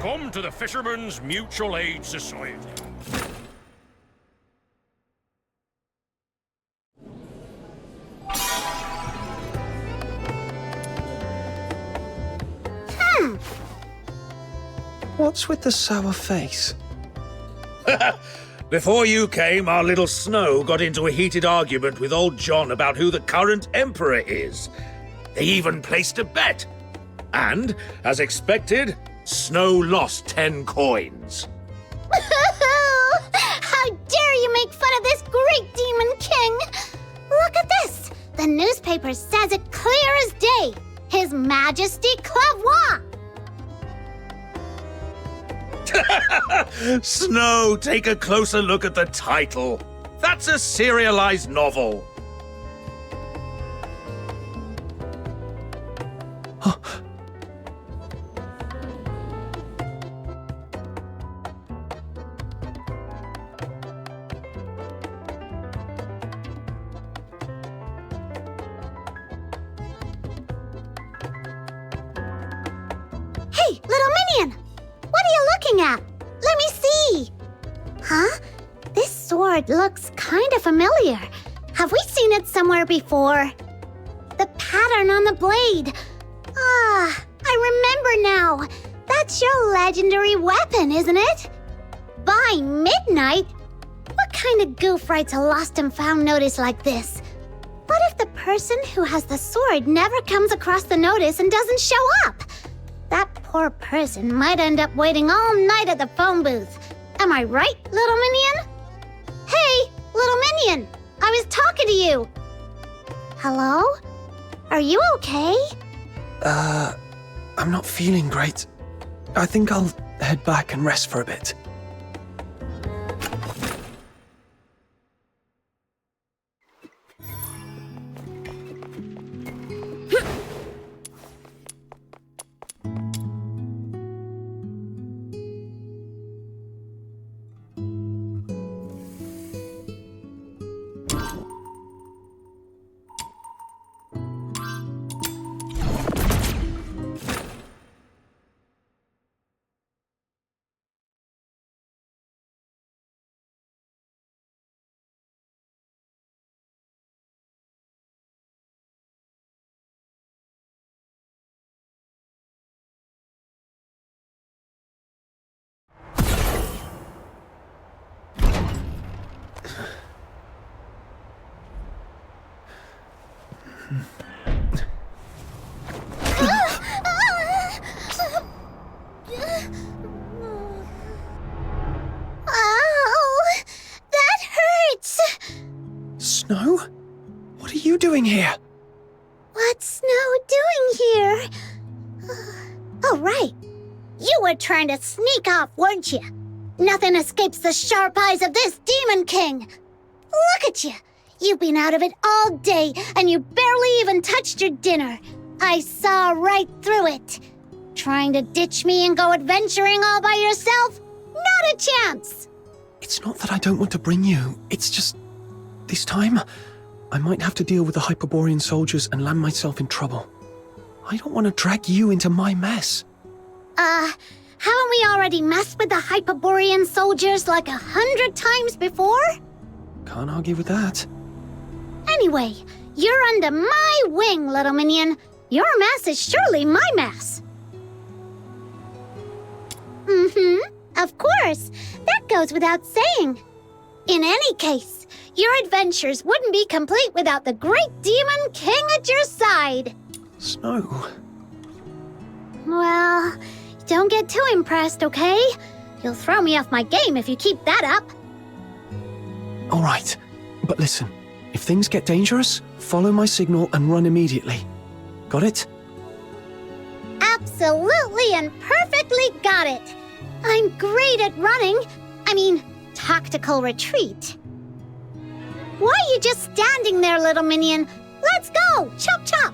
Welcome to the Fishermen's Mutual Aid Society. What's with the sour face? Before you came, our little Snow got into a heated argument with old John about who the current emperor is. They even placed a bet. And, as expected, Snow lost 10 coins. How dare you make fun of this great demon king! Look at this! The newspaper says it clear as day. His Majesty Clavois! Snow, take a closer look at the title. That's a serialized novel. Hey, little minion! What are you looking at? Let me see! Huh? This sword looks kind of familiar. Have we seen it somewhere before? The pattern on the blade. Ah, I remember now. That's your legendary weapon, isn't it? By midnight? What kind of goof writes a lost and found notice like this? What if the person who has the sword never comes across the notice and doesn't show up? That poor person might end up waiting all night at the phone booth. Am I right, little minion? Hey, little minion! I was talking to you! Hello? Are you okay? I'm not feeling great. I think I'll head back and rest for a bit. Ow! That hurts! Snow? What are you doing here? What's Snow doing here? Oh, right. You were trying to sneak off, weren't you? Nothing escapes the sharp eyes of this Demon King. Look at you. You've been out of it all day, and you barely even touched your dinner. I saw right through it. Trying to ditch me and go adventuring all by yourself? Not a chance! It's not that I don't want to bring you. It's just... this time, I might have to deal with the Hyperborean soldiers and land myself in trouble. I don't want to drag you into my mess. Haven't we already messed with the Hyperborean soldiers like 100 times before? Can't argue with that. Anyway, you're under my wing, little minion. Your mess is surely my mess. Of course. That goes without saying. In any case, your adventures wouldn't be complete without the great Demon King at your side. Snow? Well, don't get too impressed, okay? You'll throw me off my game if you keep that up. All right, but listen. If things get dangerous, follow my signal and run immediately. Got it? Absolutely and perfectly got it. I'm great at running. I mean, tactical retreat. Why are you just standing there, little minion? Let's go! Chop chop!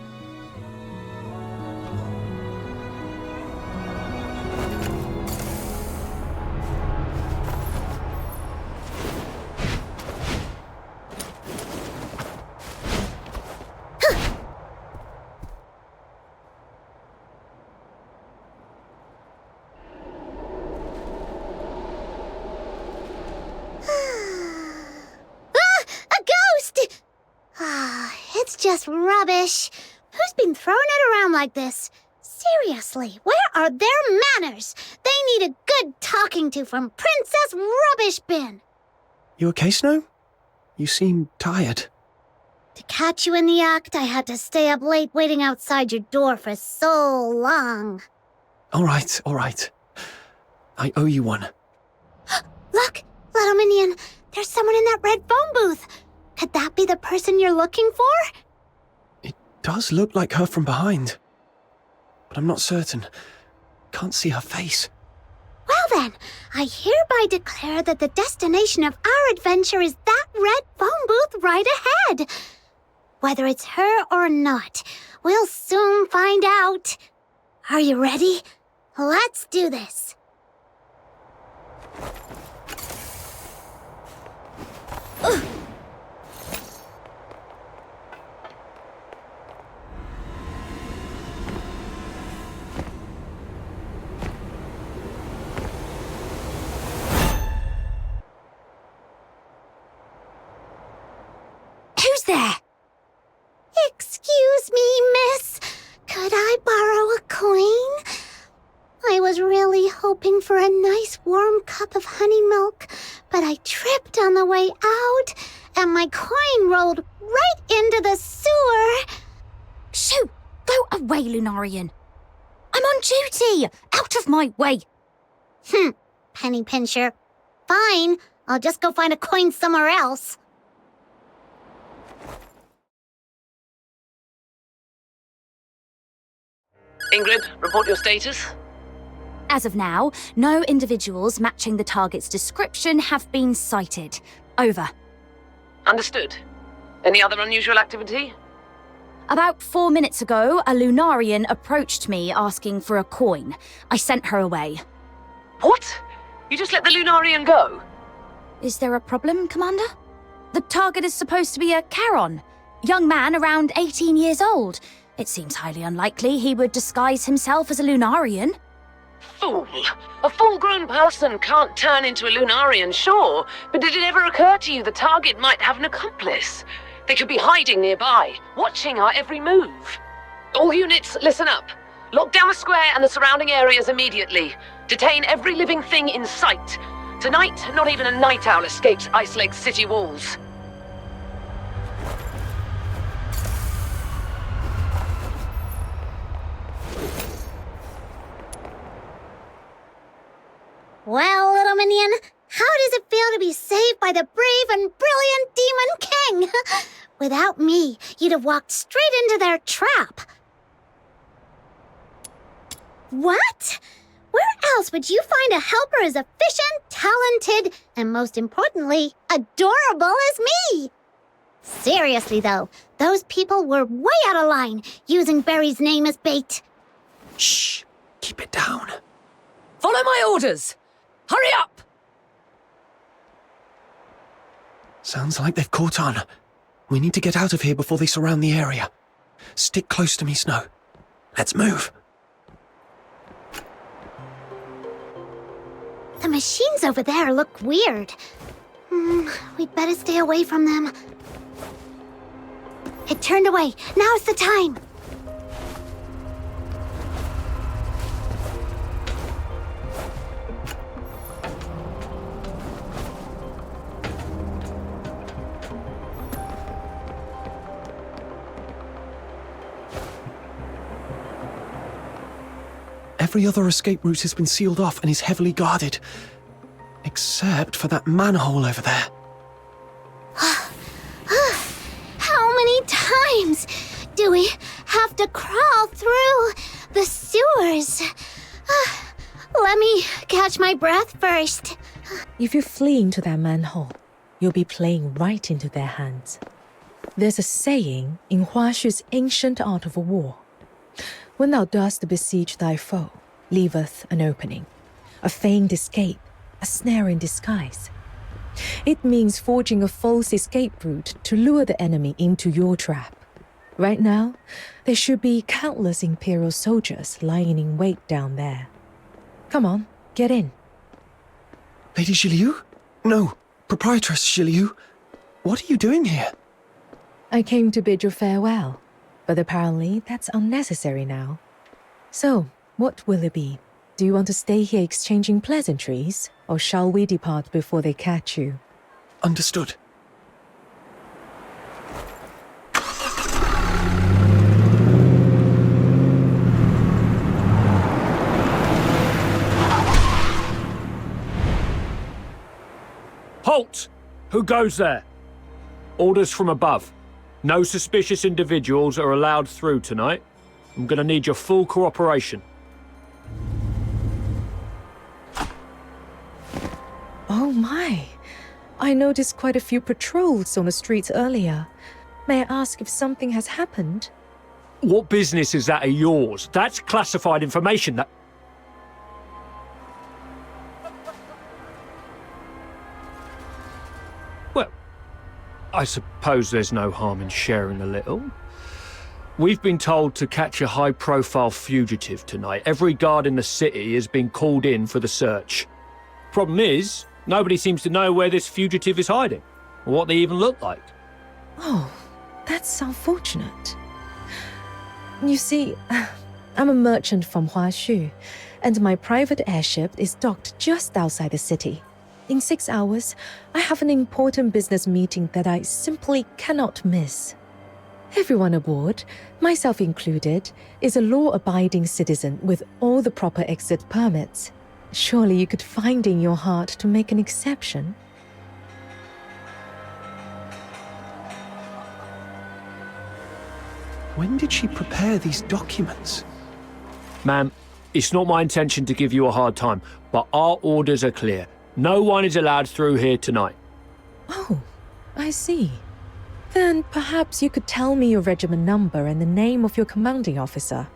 just rubbish. Who's been throwing it around like this? Seriously, where are their manners? They need a good talking to from Princess Rubbish Bin. You okay, Snow? You seem tired. To catch you in the act, I had to stay up late waiting outside your door for so long. All right. I owe you one. Look, little minion, there's someone in that red phone booth. Could that be the person you're looking for? It does look like her from behind, but I'm not certain. Can't see her face. Well then, I hereby declare that the destination of our adventure is that red phone booth right ahead. Whether it's her or not, we'll soon find out. Are you ready? Let's do this. Ugh. Who's there? Excuse me, miss. Could I borrow a coin? I was really hoping for a nice warm cup of honey milk, but I tripped on the way out, and my coin rolled right into the sewer. Shoo! Go away, Lunarian. I'm on duty! Out of my way! Penny pincher. Fine, I'll just go find a coin somewhere else. Ingrid, report your status. As of now, no individuals matching the target's description have been sighted. Over. Understood. Any other unusual activity? About 4 minutes ago, a Lunarian approached me asking for a coin. I sent her away. What? You just let the Lunarian go? Is there a problem, Commander? The target is supposed to be a Charon. Young man around 18 years old. It seems highly unlikely he would disguise himself as a Lunarian. Fool! A full-grown person can't turn into a Lunarian, sure, but did it ever occur to you the target might have an accomplice? They could be hiding nearby, watching our every move. All units, listen up. Lock down the square and the surrounding areas immediately. Detain every living thing in sight. Tonight, not even a night owl escapes Icelake's city walls. Well, little minion, how does it feel to be saved by the brave and brilliant Demon King? Without me, you'd have walked straight into their trap. What? Where else would you find a helper as efficient, talented, and most importantly, adorable as me? Seriously though, those people were way out of line, using Barry's name as bait. Shh! Keep it down. Follow my orders! Hurry up! Sounds like they've caught on. We need to get out of here before they surround the area. Stick close to me, Snow. Let's move. The machines over there look weird. We'd better stay away from them. It turned away. Now's the time. Every other escape route has been sealed off and is heavily guarded. Except for that manhole over there. How many times do we have to crawl through the sewers? Let me catch my breath first. If you flee into that manhole, you'll be playing right into their hands. There's a saying in Huaxu's ancient art of war. When thou dost besiege thy foe, leaveth an opening, a feigned escape, a snare in disguise. It means forging a false escape route to lure the enemy into your trap. Right now, there should be countless Imperial soldiers lying in wait down there. Come on, get in. Lady Zhiliu? No, Proprietress Zhiliu. What are you doing here? I came to bid you farewell, but apparently that's unnecessary now. So, what will it be? Do you want to stay here exchanging pleasantries, or shall we depart before they catch you? Understood. Halt! Who goes there? Orders from above. No suspicious individuals are allowed through tonight. I'm gonna need your full cooperation. Oh my! I noticed quite a few patrols on the streets earlier. May I ask if something has happened? What business is that of yours? That's classified information that... Well, I suppose there's no harm in sharing a little. We've been told to catch a high-profile fugitive tonight. Every guard in the city has been called in for the search. Problem is, nobody seems to know where this fugitive is hiding, or what they even look like. Oh, that's unfortunate. You see, I'm a merchant from Huaxu, and my private airship is docked just outside the city. In 6 hours, I have an important business meeting that I simply cannot miss. Everyone aboard, myself included, is a law-abiding citizen with all the proper exit permits. Surely you could find in your heart to make an exception. When did she prepare these documents? Ma'am, it's not my intention to give you a hard time, but our orders are clear. No one is allowed through here tonight. Oh, I see. Then perhaps you could tell me your regiment number and the name of your commanding officer.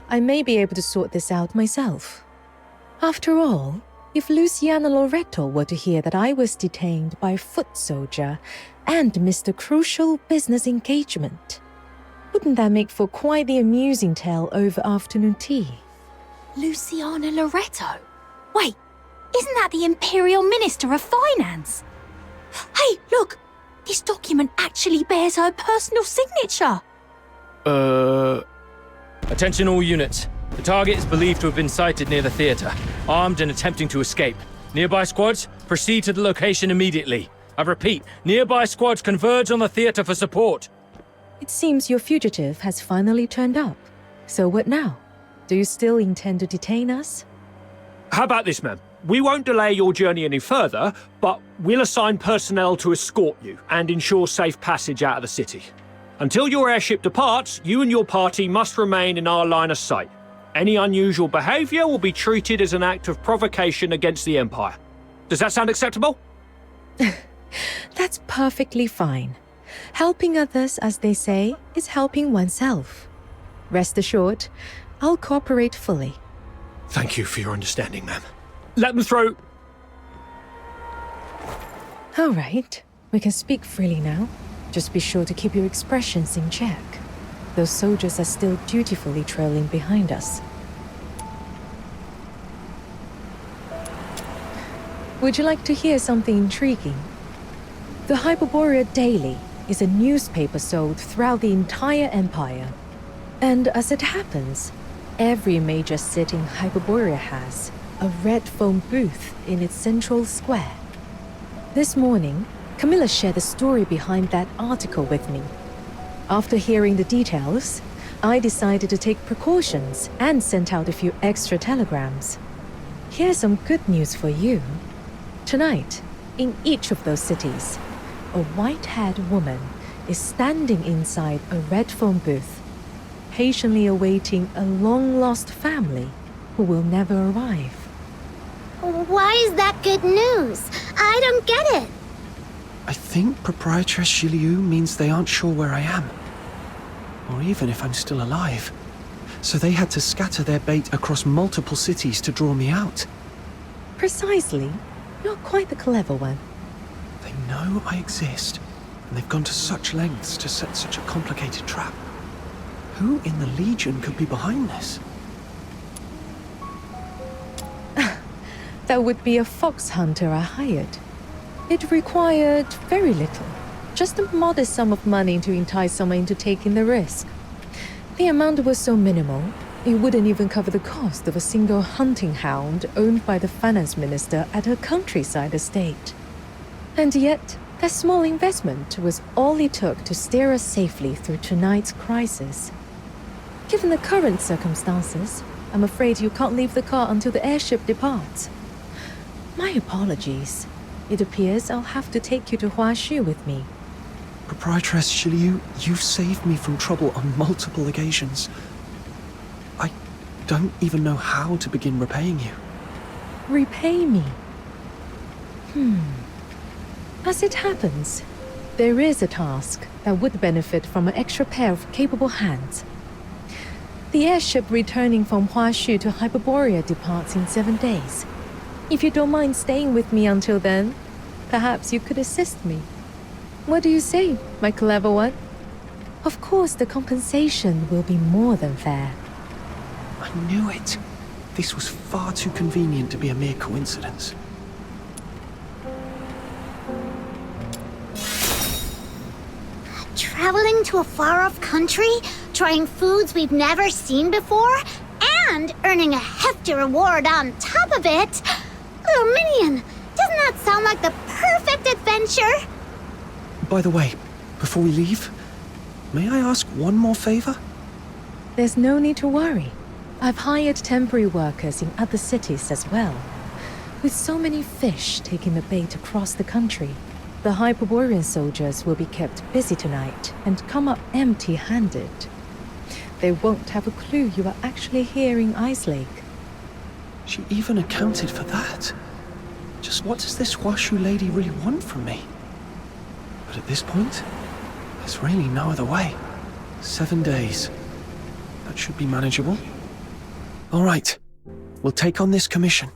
I may be able to sort this out myself. After all, if Luciana Loreto were to hear that I was detained by a foot soldier and missed a crucial business engagement, wouldn't that make for quite the amusing tale over afternoon tea? Luciana Loreto? Wait, isn't that the Imperial Minister of Finance? Hey, look! This document actually bears her personal signature! Attention all units. The target is believed to have been sighted near the theatre, armed and attempting to escape. Nearby squads, proceed to the location immediately. I repeat, nearby squads converge on the theatre for support. It seems your fugitive has finally turned up. So what now? Do you still intend to detain us? How about this, ma'am? We won't delay your journey any further, but we'll assign personnel to escort you and ensure safe passage out of the city. Until your airship departs, you and your party must remain in our line of sight. Any unusual behavior will be treated as an act of provocation against the Empire. Does that sound acceptable? That's perfectly fine. Helping others, as they say, is helping oneself. Rest assured, I'll cooperate fully. Thank you for your understanding, ma'am. Let them through. All right, we can speak freely now. Just be sure to keep your expressions in check. Those soldiers are still dutifully trailing behind us. Would you like to hear something intriguing? The Hyperborea Daily is a newspaper sold throughout the entire Empire. And as it happens, every major city in Hyperborea has a red foam booth in its central square. This morning, Camilla shared the story behind that article with me. After hearing the details, I decided to take precautions and sent out a few extra telegrams. Here's some good news for you. Tonight, in each of those cities, a white-haired woman is standing inside a red foam booth, patiently awaiting a long-lost family who will never arrive. Why is that good news? I don't get it. I think Proprietress Zhiliu means they aren't sure where I am. Or even if I'm still alive. So they had to scatter their bait across multiple cities to draw me out. Precisely. You're quite the clever one. They know I exist, and they've gone to such lengths to set such a complicated trap. Who in the Legion could be behind this? That would be a Phoxhunter I hired. It required very little. Just a modest sum of money to entice someone into taking the risk. The amount was so minimal, it wouldn't even cover the cost of a single hunting hound owned by the finance minister at her countryside estate. And yet, that small investment was all it took to steer us safely through tonight's crisis. Given the current circumstances, I'm afraid you can't leave the car until the airship departs. My apologies. It appears I'll have to take you to Huaxu with me. Proprietress Zhiliu, you've saved me from trouble on multiple occasions. I don't even know how to begin repaying you. Repay me? As it happens, there is a task that would benefit from an extra pair of capable hands. The airship returning from Huaxu to Hyperborea departs in 7 days. If you don't mind staying with me until then, perhaps you could assist me. What do you say, my clever one? Of course, the compensation will be more than fair. I knew it. This was far too convenient to be a mere coincidence. Traveling to a far-off country, trying foods we've never seen before, and earning a hefty reward on top of it. Little Minion, doesn't that sound like the perfect adventure? By the way, before we leave, may I ask one more favor? There's no need to worry. I've hired temporary workers in other cities as well. With so many fish taking the bait across the country, the Hyperborean soldiers will be kept busy tonight and come up empty-handed. They won't have a clue you are actually here in Icelake. She even accounted for that. Just what does this Huaxu lady really want from me? But at this point, there's really no other way. 7 days. That should be manageable. All right, we'll take on this commission.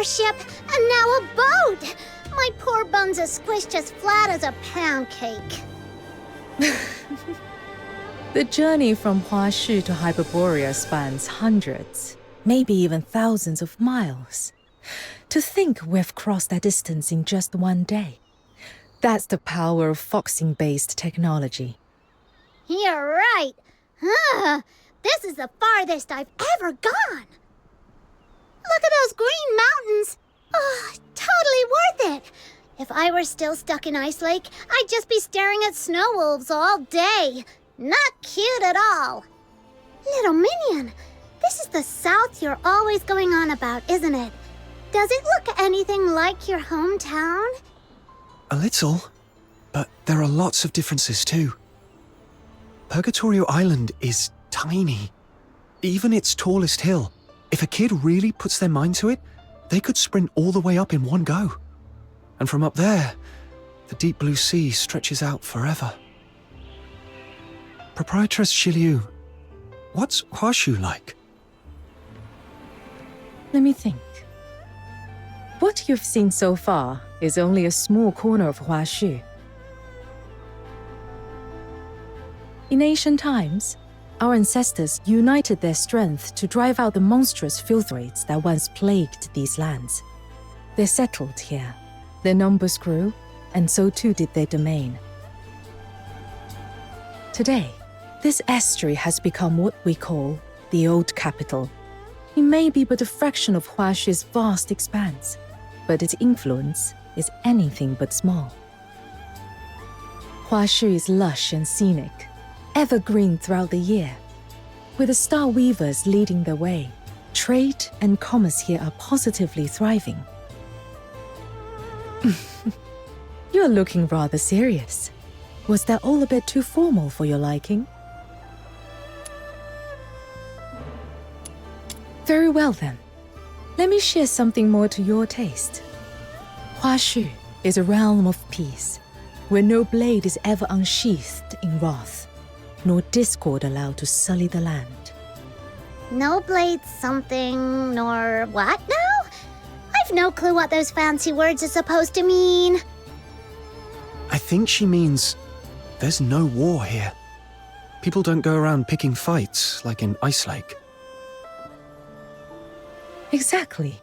Ship, and now a boat! My poor buns are squished as flat as a pound cake. The journey from Huaxu to Hyperborea spans hundreds, maybe even thousands of miles. To think we've crossed that distance in just 1 day. That's the power of Phoxhunter-based technology. You're right. This is the farthest I've ever gone. Look at those green mountains! Oh, totally worth it! If I were still stuck in Icelake, I'd just be staring at snow wolves all day. Not cute at all. Little Minion, this is the south you're always going on about, isn't it? Does it look anything like your hometown? A little, but there are lots of differences too. Purgatorio Island is tiny. Even its tallest hill. If a kid really puts their mind to it, they could sprint all the way up in one go. And from up there, the deep blue sea stretches out forever. Proprietress Zhiliu, what's Huaxu like? Let me think. What you've seen so far is only a small corner of Huaxu. In ancient times, Our ancestors united their strength to drive out the monstrous filthroids that once plagued these lands. They settled here. Their numbers grew, and so too did their domain. Today, this estuary has become what we call the Old Capital. It may be but a fraction of Huaxu's vast expanse, but its influence is anything but small. Huaxu is lush and scenic, evergreen throughout the year. With the Star Weavers leading the way, trade and commerce here are positively thriving. You're looking rather serious. Was that all a bit too formal for your liking? Very well then. Let me share something more to your taste. Huaxu is a realm of peace, where no blade is ever unsheathed in wrath, nor discord allowed to sully the land. No blade something, nor what now? I've no clue what those fancy words are supposed to mean. I think she means there's no war here. People don't go around picking fights like in Icelake. Exactly.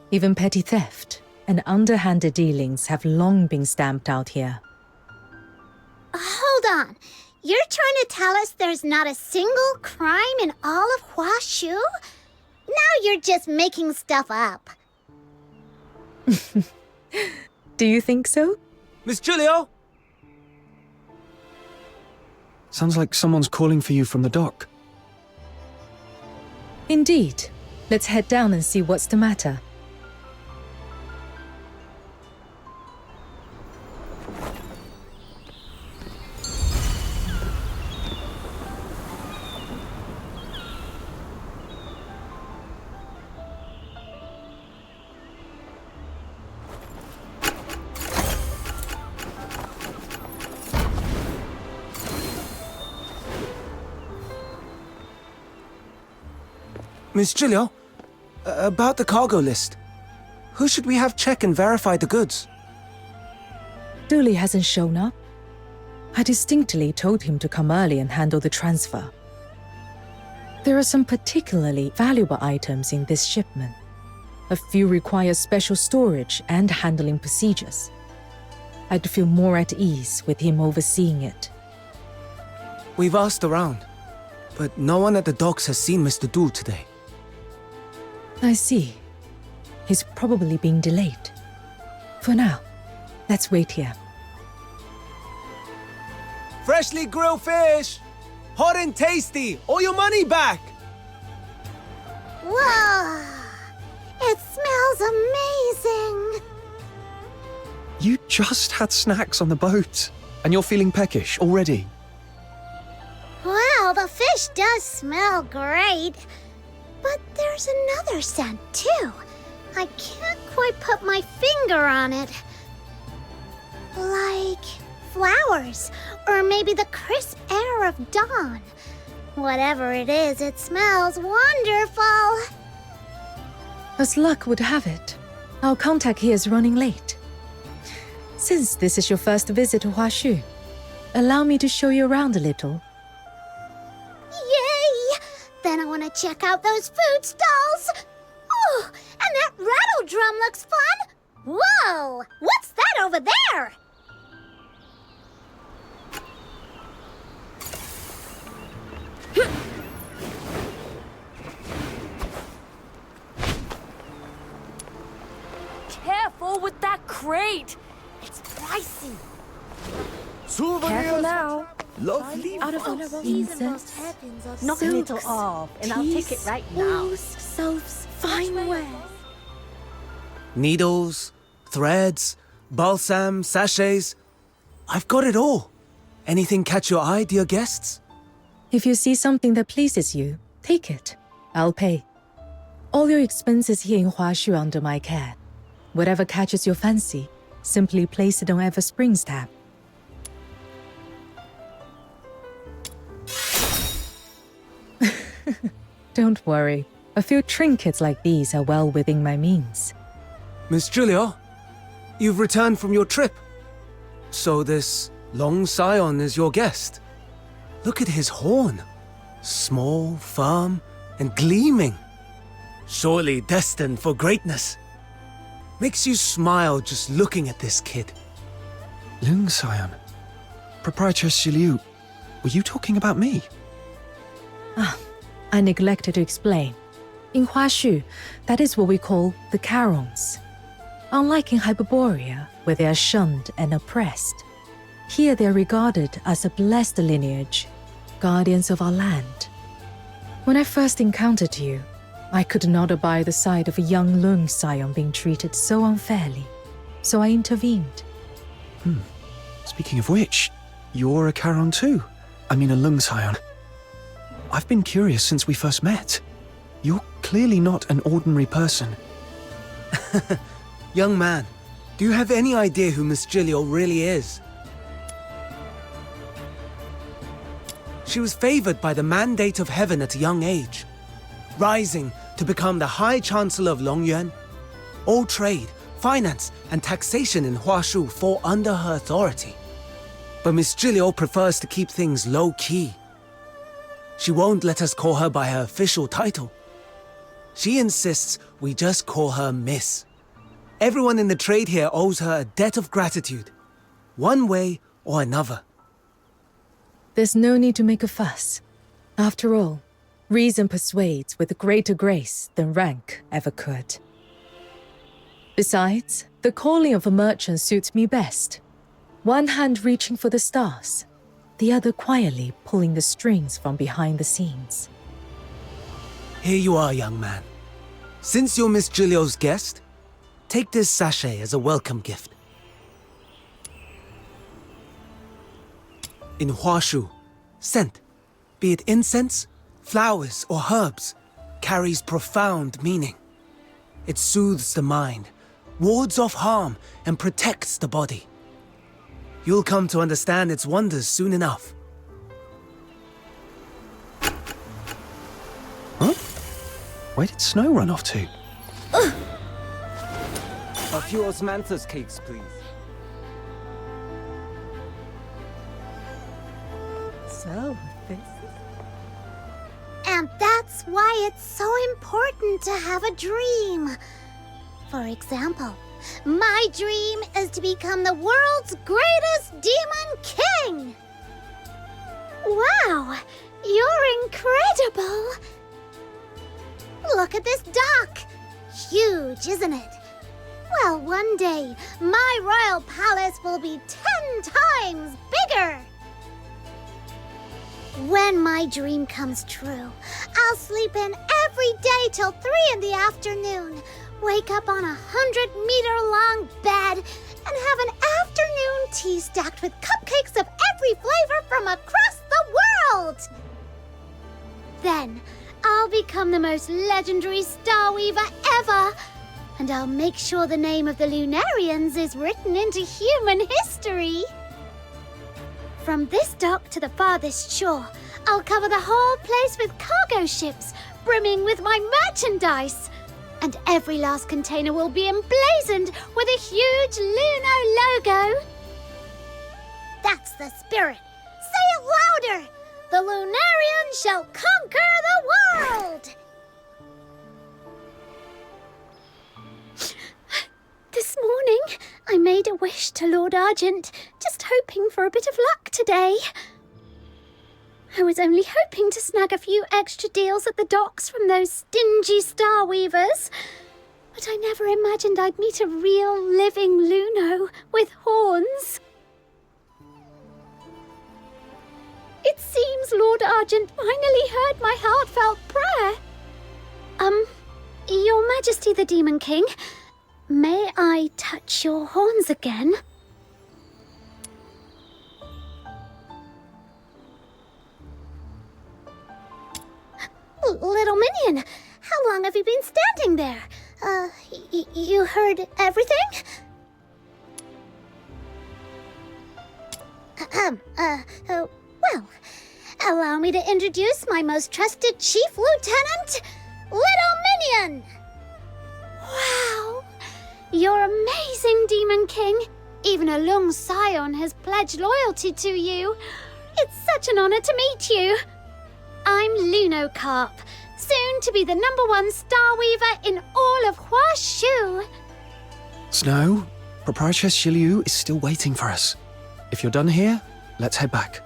Even petty theft and underhanded dealings have long been stamped out here. Hold on. You're trying to tell us there's not a single crime in all of Huaxu? Now you're just making stuff up. Do you think so? Miss Zhiliu? Sounds like someone's calling for you from the dock. Indeed. Let's head down and see what's the matter. Miss Zhiliu? About the cargo list. Who should we have check and verify the goods? Stele hasn't shown up. I distinctly told him to come early and handle the transfer. There are some particularly valuable items in this shipment. A few require special storage and handling procedures. I'd feel more at ease with him overseeing it. We've asked around, but no one at the docks has seen Mr. Du today. I see. He's probably being delayed. For now, let's wait here. Freshly grilled fish! Hot and tasty! Or your money back! Whoa! It smells amazing! You just had snacks on the boat, and you're feeling peckish already. Well, the fish does smell great. But there's another scent, too. I can't quite put my finger on it. Like flowers, or maybe the crisp air of dawn. Whatever it is, it smells wonderful. As luck would have it, our contact here is running late. Since this is your first visit to Huaxu, allow me to show you around a little. Yay! Then I want to check out those food stalls. Oh, and that rattle drum looks fun. Whoa! What's that over there? Careful with that crate! It's pricey. Careful now. Lovely. Out of incense, Knock a little off, and I'll take it right now. Soaps, fine wares. Needles, threads, balsam, sachets. I've got it all. Anything catch your eye, dear guests? If you see something that pleases you, take it. I'll pay. All your expenses here in Huaxu are under my care. Whatever catches your fancy, simply place it on Everspring's tab. Don't worry. A few trinkets like these are well within my means. Miss Zhiliu, you've returned from your trip. So this long scion is your guest. Look at his horn. Small, firm, and gleaming. Surely destined for greatness. Makes you smile just looking at this kid. Lung Scion. Proprietress Zhiliu, were you talking about me? I neglected to explain. In Huaxu, that is what we call the Carons. Unlike in Hyperborea, where they are shunned and oppressed, here they are regarded as a blessed lineage, guardians of our land. When I first encountered you, I could not abide the sight of a young Lung Scion being treated so unfairly, so I intervened. Speaking of which, you're a Charon too. I mean a Lung Scion. I've been curious since we first met. You're clearly not an ordinary person. Young man, do you have any idea who Miss Zhiliu really is? She was favored by the mandate of heaven at a young age, rising to become the High Chancellor of Longyuan. All trade, finance, and taxation in Huaxu fall under her authority. But Miss Zhiliu prefers to keep things low-key. She won't let us call her by her official title. She insists we just call her Miss. Everyone in the trade here owes her a debt of gratitude, one way or another. There's no need to make a fuss. After all, reason persuades with greater grace than rank ever could. Besides, the calling of a merchant suits me best. One hand reaching for the stars, the other quietly pulling the strings from behind the scenes. Here you are, young man. Since you're Miss Zhiliu's guest, take this sachet as a welcome gift. In Huaxu, scent, be it incense, flowers, or herbs, carries profound meaning. It soothes the mind, wards off harm, and protects the body. You'll come to understand its wonders soon enough. Huh? Where did Snow run off to? A few osmanthus cakes, please. So, this... And that's why it's so important to have a dream. For example, my dream is to become the world's greatest demon king! Wow, you're incredible! Look at this dock! Huge, isn't it? Well, one day, my royal palace will be 10 times bigger! When my dream comes true, I'll sleep in every day till 3 in the afternoon, wake up on a 100-meter-long bed, and have an afternoon tea stacked with cupcakes of every flavor from across the world! Then, I'll become the most legendary Star Weaver ever, and I'll make sure the name of the Lunarians is written into human history. From this dock to the farthest shore, I'll cover the whole place with cargo ships, brimming with my merchandise. And every last container will be emblazoned with a huge Luno logo. That's the spirit. Say it louder! The Lunarians shall conquer the world! This morning, I made a wish to Lord Argent, just hoping for a bit of luck today. I was only hoping to snag a few extra deals at the docks from those stingy Star Weavers, but I never imagined I'd meet a real living Luno with horns. It seems Lord Argent finally heard my heartfelt prayer. Your Majesty the Demon King, may I touch your horns again? Little Minion, how long have you been standing there? You heard everything? Well, allow me to introduce my most trusted Chief Lieutenant, Little Minion! Wow! You're amazing, Demon King. Even a Lung Scion has pledged loyalty to you. It's such an honor to meet you. I'm Lunocarp, soon to be the #1 Star Weaver in all of Huaxu. Snow, Proprietress Zhiliu is still waiting for us. If you're done here, let's head back.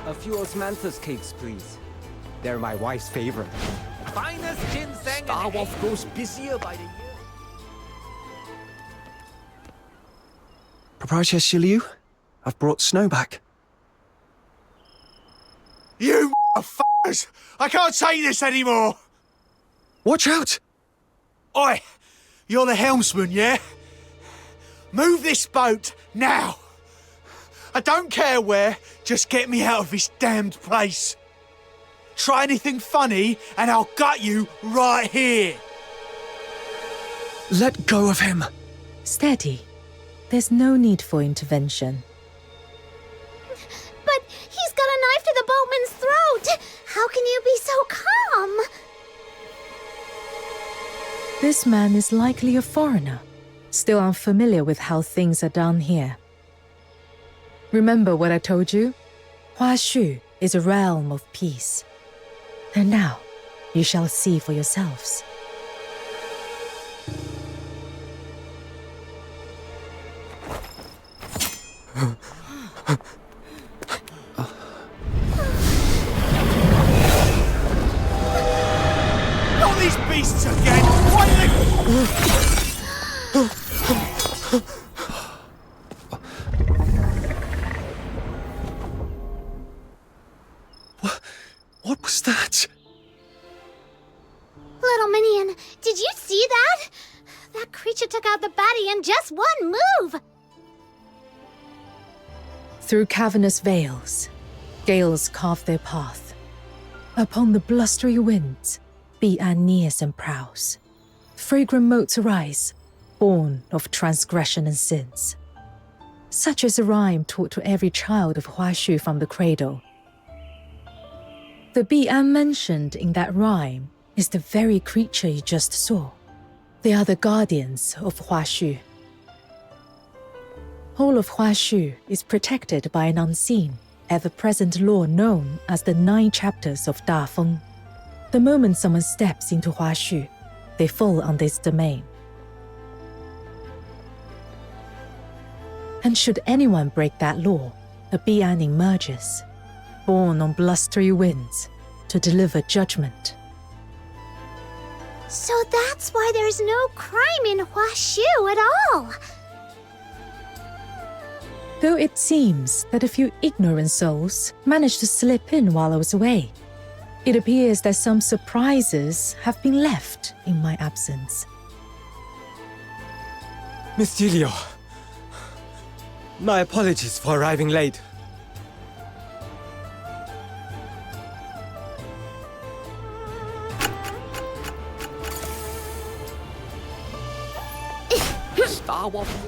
A few osmanthus cakes, please. They're my wife's favorite. Finest ginseng. Star Wolf goes busier by the year. Proprietress Zhiliu, I've brought Snow back. You f***ers! I can't take this anymore! Watch out! Oi! You're the helmsman, yeah? Move this boat, now! I don't care where, just get me out of this damned place. Try anything funny, and I'll gut you right here. Let go of him! Steady. There's no need for intervention. But he's got a knife to the boatman's throat! How can you be so calm? This man is likely a foreigner, still unfamiliar with how things are done here. Remember what I told you? Huaxu is a realm of peace. And now, you shall see for yourselves. Not these beasts again! Why are they... What was that? Little Minion, did you see that? That creature took out the baddie in just one move! Through cavernous veils, gales carve their path. Upon the blustery winds, Bi'an nears and prowls. Fragrant motes arise, born of transgression and sins. Such is a rhyme taught to every child of Huaxu from the cradle. The Bi'an mentioned in that rhyme is the very creature you just saw. They are the guardians of Huaxu. All of Huaxu is protected by an unseen, ever-present law known as the 9 chapters of Dafeng. The moment someone steps into Huaxu, they fall under its domain. And should anyone break that law, a Bi'an emerges, born on blustery winds, to deliver judgment. So that's why there's no crime in Huaxu at all! Though it seems that a few ignorant souls managed to slip in while I was away, it appears that some surprises have been left in my absence. Miss Zhiliu, my apologies for arriving late. Star Wolf.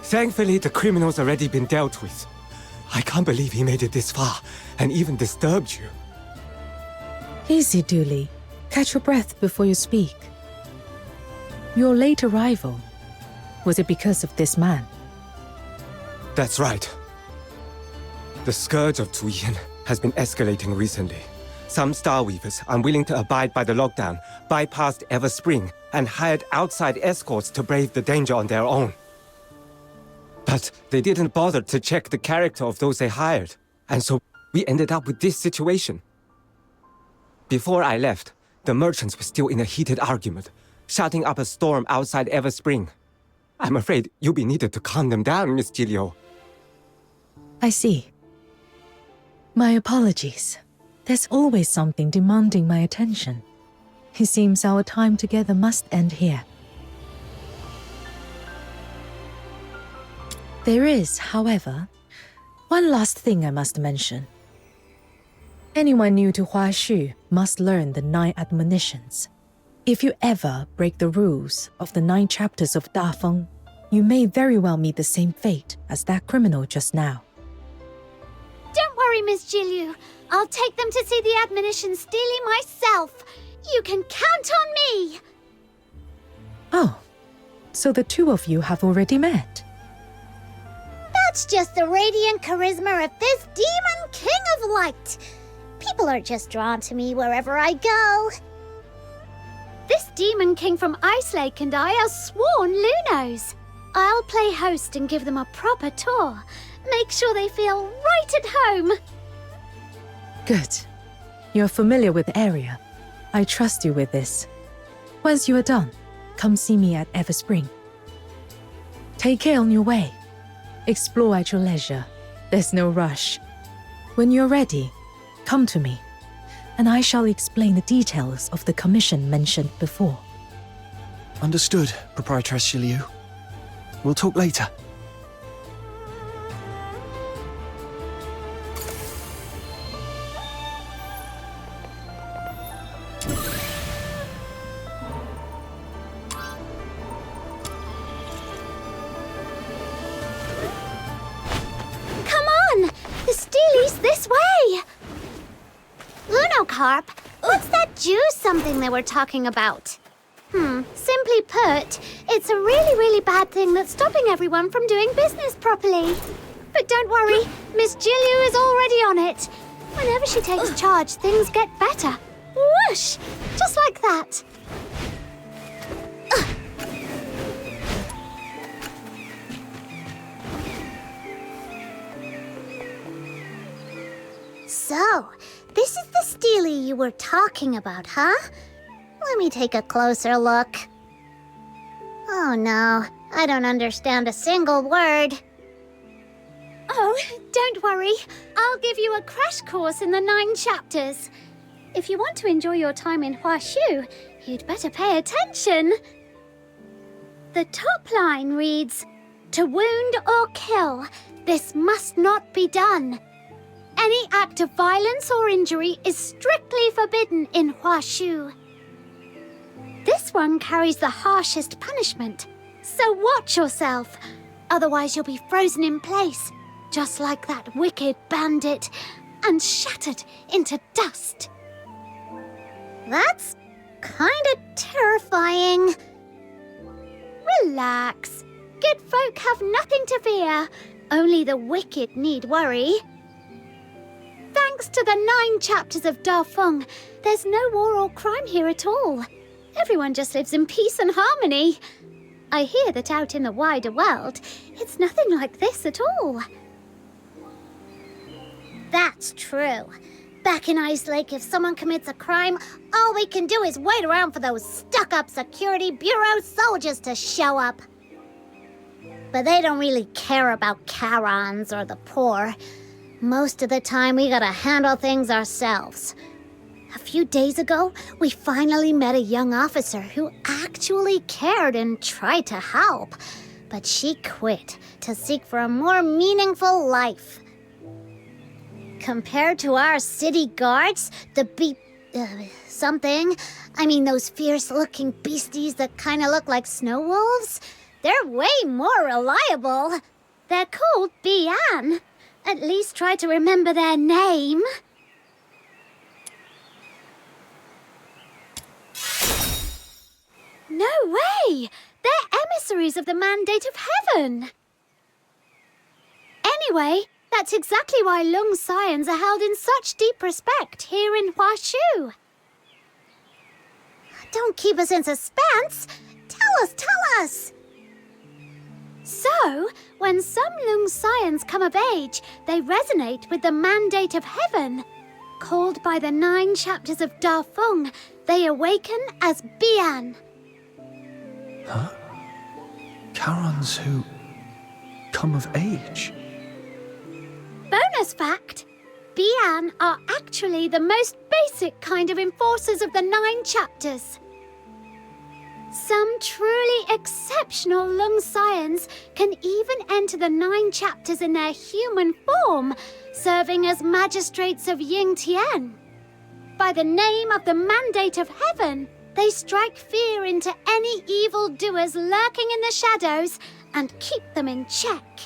Thankfully, the criminal's already been dealt with. I can't believe he made it this far, and even disturbed you. Easy, Dooley. Catch your breath before you speak. Your late arrival, was it because of this man? That's right. The scourge of Zuyin has been escalating recently. Some Star Weavers, unwilling to abide by the lockdown, bypassed Everspring and hired outside escorts to brave the danger on their own. But they didn't bother to check the character of those they hired, and so we ended up with this situation. Before I left, the merchants were still in a heated argument, shouting up a storm outside Everspring. I'm afraid you'll be needed to calm them down, Miss Zhiliu. I see. My apologies. There's always something demanding my attention. It seems our time together must end here. There is, however, one last thing I must mention. Anyone new to Huaxu must learn the 9 admonitions. If you ever break the rules of the 9 chapters of Dafeng, you may very well meet the same fate as that criminal just now. Don't worry, Miss Zhiliu. I'll take them to see the admonition Stele myself. You can count on me! Oh, So the two of you have already met. That's just the radiant charisma of this demon king of light. People are just drawn to me wherever I go. This demon king from Icelake and I are sworn Lunos. I'll play host and give them a proper tour. Make sure they feel right at home. Good. You're familiar with the area. I trust you with this. Once you are done, come see me at Everspring. Take care on your way. Explore at your leisure. There's no rush. When you're ready, come to me, and I shall explain the details of the commission mentioned before. Understood, Proprietress Zhiliu. We'll talk later. Carp, what's that juice something they were talking about? Simply put, it's a really bad thing that's stopping everyone from doing business properly. But don't worry, Miss Zhiliu is already on it. Whenever she takes charge, things get better. Whoosh! Just like that. So, this is the Stele you were talking about, huh? Let me take a closer look. Oh no, I don't understand a single word. Oh, don't worry. I'll give you a crash course in the 9 chapters. If you want to enjoy your time in Huaxu, you'd better pay attention. The top line reads, "To wound or kill, this must not be done. Any act of violence or injury is strictly forbidden in Huaxu." This one carries the harshest punishment, so watch yourself. Otherwise you'll be frozen in place, just like that wicked bandit, and shattered into dust. That's kinda terrifying. Relax. Good folk have nothing to fear. Only the wicked need worry. Thanks to the 9 chapters of Dafeng, there's no war or crime here at all. Everyone just lives in peace and harmony. I hear that out in the wider world, it's nothing like this at all. That's true. Back in Icelake, if someone commits a crime, all we can do is wait around for those stuck-up security bureau soldiers to show up. But they don't really care about Karons or the poor. Most of the time, we gotta handle things ourselves. A few days ago, we finally met a young officer who actually cared and tried to help. But she quit to seek for a more meaningful life. Compared to our city guards, the those fierce-looking beasties that kinda look like snow wolves, they're way more reliable. They're called Bian. At least try to remember their name. No way! They're emissaries of the Mandate of Heaven. Anyway, that's exactly why Lung Scions are held in such deep respect here in Huaxu. Don't keep us in suspense. Tell us! So, when some Lung Scions come of age, they resonate with the Mandate of Heaven. Called by the 9 chapters of Dafeng, they awaken as Bian. Huh? Karons who come of age? Bonus fact, Bian are actually the most basic kind of enforcers of the 9 chapters. Some truly exceptional Lung Scions can even enter the 9 chapters in their human form, serving as magistrates of Yingtian. By the name of the Mandate of Heaven, they strike fear into any evildoers lurking in the shadows and keep them in check.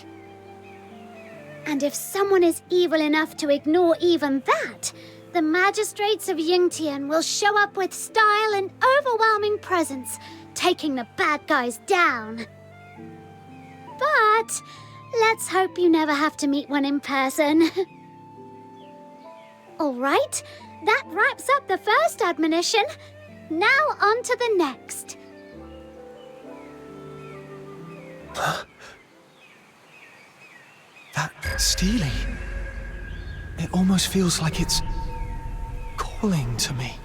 And if someone is evil enough to ignore even that, the magistrates of Yingtian will show up with style and overwhelming presence, taking the bad guys down. But let's hope you never have to meet one in person. All right, that wraps up the first admonition. Now on to the next. That Stele. It almost feels like it's calling to me.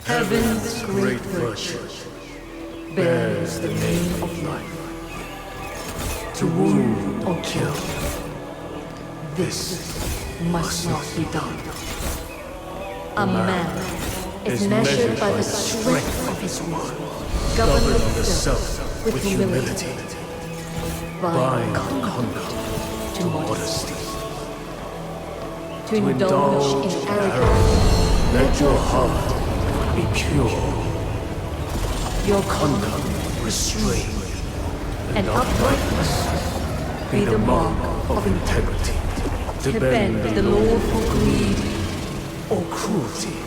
Heaven's great virtue bears the name of life. To wound or kill, this must not be done. A man is measured by the strength of his will, govern the self with humility, bind conduct to modesty. To indulge in arrogance, let your heart be pure, your conduct restrained, and uprightness be the mark of integrity. To bend the law for greed or cruelty,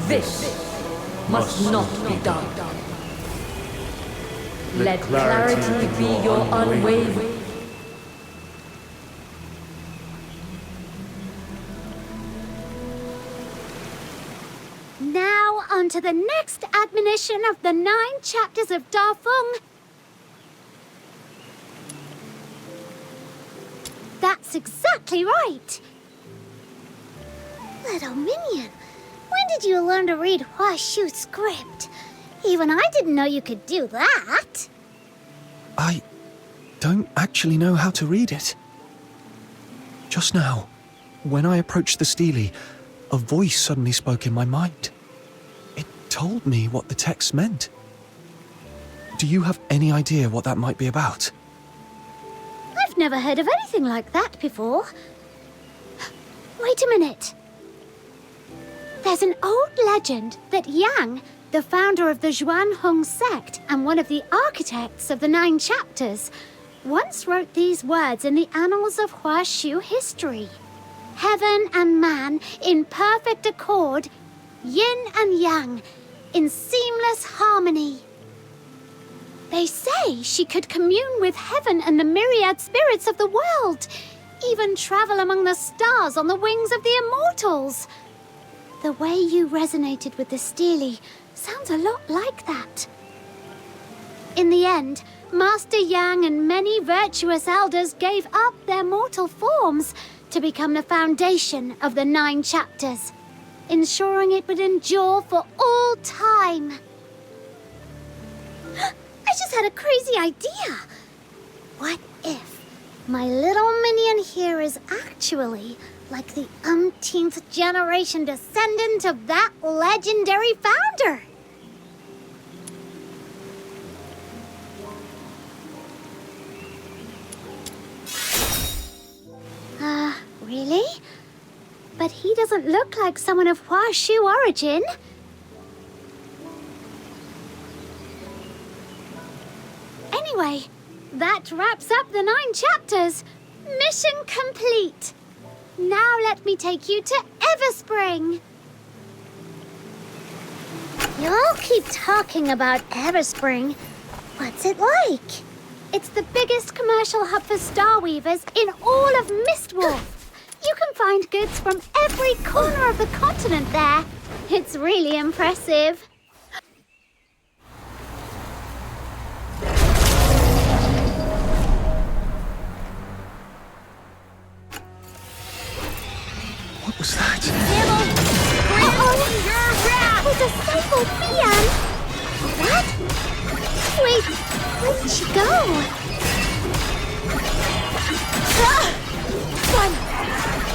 this must not be done. Let clarity be your unwavering. Now on to the next admonition of the 9 chapters of Dafeng. That's exactly right. Little minion, when did you learn to read Huaxu script? Even I didn't know you could do that. I don't actually know how to read it. Just now, when I approached the Stele, a voice suddenly spoke in my mind. It told me what the text meant. Do you have any idea what that might be about? I've never heard of anything like that before. Wait a minute. There's an old legend that Yang, the founder of the Zhuanhong sect and one of the architects of the 9 chapters, once wrote these words in the annals of Huaxu history. Heaven and man in perfect accord, yin and yang, in seamless harmony. They say she could commune with heaven and the myriad spirits of the world, even travel among the stars on the wings of the immortals. The way you resonated with the Stele sounds a lot like that. In the end, Master Yang and many virtuous elders gave up their mortal forms to become the foundation of the 9 chapters, ensuring it would endure for all time. I just had a crazy idea. What if my little minion here is actually like the umpteenth generation descendant of that legendary founder? Really? But he doesn't look like someone of Huaxu origin. Anyway, that wraps up the 9 chapters. Mission complete. Now let me take you to Everspring. You all keep talking about Everspring. What's it like? It's the biggest commercial hub for Star Weavers in all of Mistwolf. You can find goods from every corner of the continent there. It's really impressive. What was that? Sable! Bring your wrath! It's a Sable man! What? Wait, where did she go?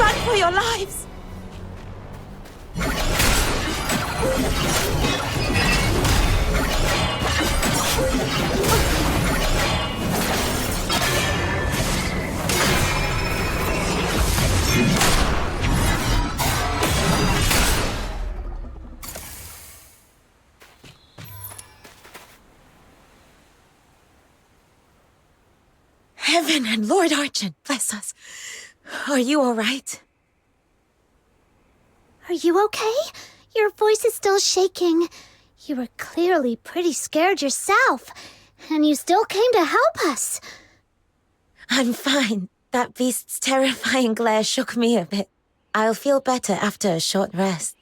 Run for your lives! Heaven and Lord Archon, bless us. Are you all right? Are you okay? Your voice is still shaking. You were clearly pretty scared yourself, and you still came to help us. I'm fine. That beast's terrifying glare shook me a bit. I'll feel better after a short rest.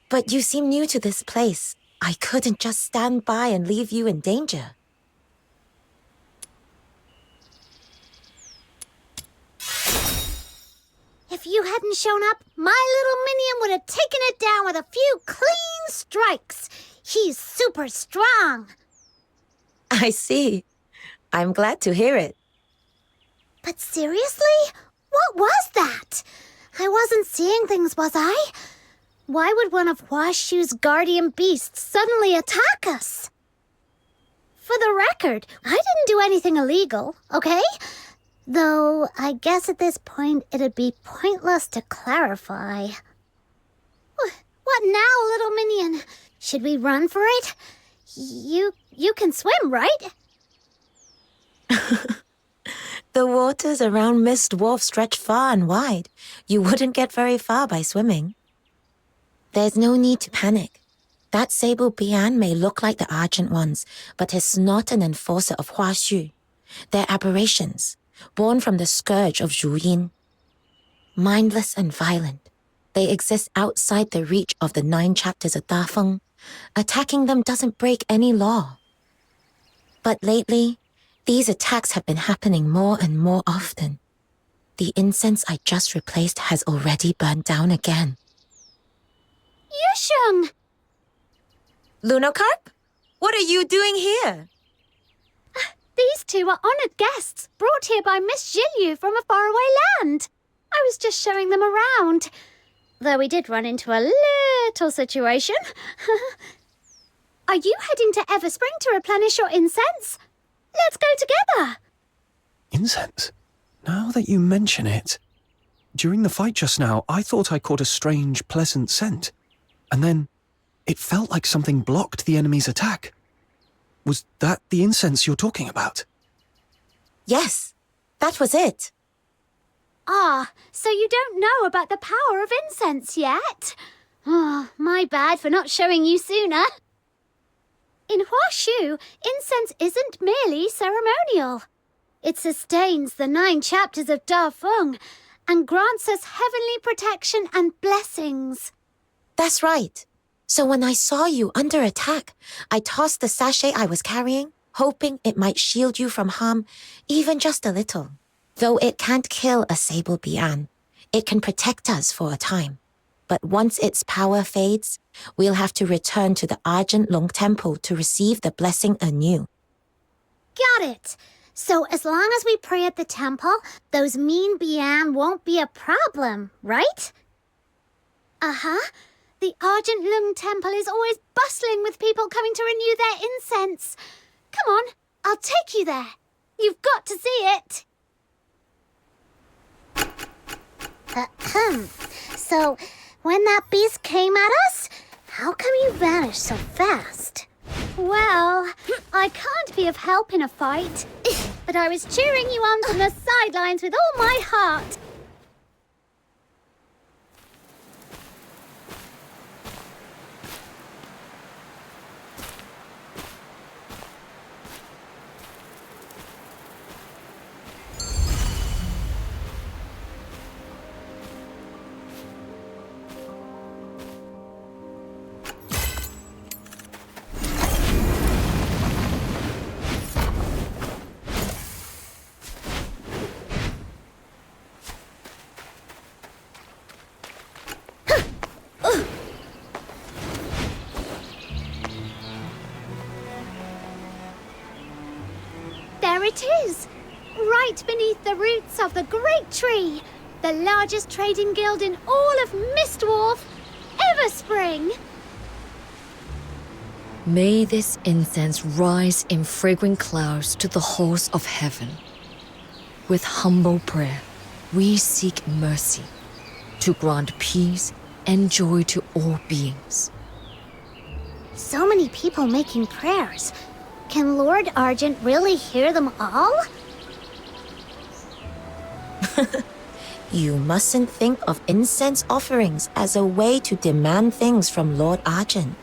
But you seem new to this place. I couldn't just stand by and leave you in danger. If you hadn't shown up, my little minion would have taken it down with a few clean strikes. He's super strong. I see. I'm glad to hear it. But seriously? What was that? I wasn't seeing things, was I? Why would one of Huaxu's guardian beasts suddenly attack us? For the record, I didn't do anything illegal, okay? Though, I guess at this point it'd be pointless to clarify. What now, little minion? Should we run for it? You can swim, right? The waters around Mist Dwarf stretch far and wide. You wouldn't get very far by swimming. There's no need to panic. That Sable Bian may look like the Argent ones, but is not an enforcer of Huaxu. They're aberrations, born from the scourge of Zhuyin. Mindless and violent, they exist outside the reach of the 9 chapters of Dafeng. Attacking them doesn't break any law. But lately, these attacks have been happening more and more often. The incense I just replaced has already burned down again. Yusheng! Lunocarp? What are you doing here? These two are honored guests, brought here by Miss Zhiliu from a faraway land. I was just showing them around. Though we did run into a little situation. Are you heading to Everspring to replenish your incense? Let's go together. Incense? Now that you mention it. During the fight just now, I thought I caught a strange, pleasant scent. And then, it felt like something blocked the enemy's attack. Was that the incense you're talking about? Yes, that was it. Ah, so you don't know about the power of incense yet? Oh, my bad for not showing you sooner. In Huaxu, incense isn't merely ceremonial. It sustains the 9 chapters of Dafeng and grants us heavenly protection and blessings. That's right. So when I saw you under attack, I tossed the sachet I was carrying, hoping it might shield you from harm, even just a little. Though it can't kill a Sable Bian, it can protect us for a time. But once its power fades, we'll have to return to the Argent Long Temple to receive the blessing anew. Got it. So as long as we pray at the temple, those mean Bian won't be a problem, right? Uh-huh. The Argent Lung Temple is always bustling with people coming to renew their incense. Come on, I'll take you there. You've got to see it. So, when that beast came at us, how come you vanished so fast? Well, I can't be of help in a fight, but I was cheering you on from the sidelines with all my heart. There it is, right beneath the roots of the great tree, the largest trading guild in all of Mist Dwarf, Everspring. May this incense rise in fragrant clouds to the halls of heaven. With humble prayer, we seek mercy to grant peace and joy to all beings. So many people making prayers. Can Lord Argent really hear them all? You mustn't think of incense offerings as a way to demand things from Lord Argent.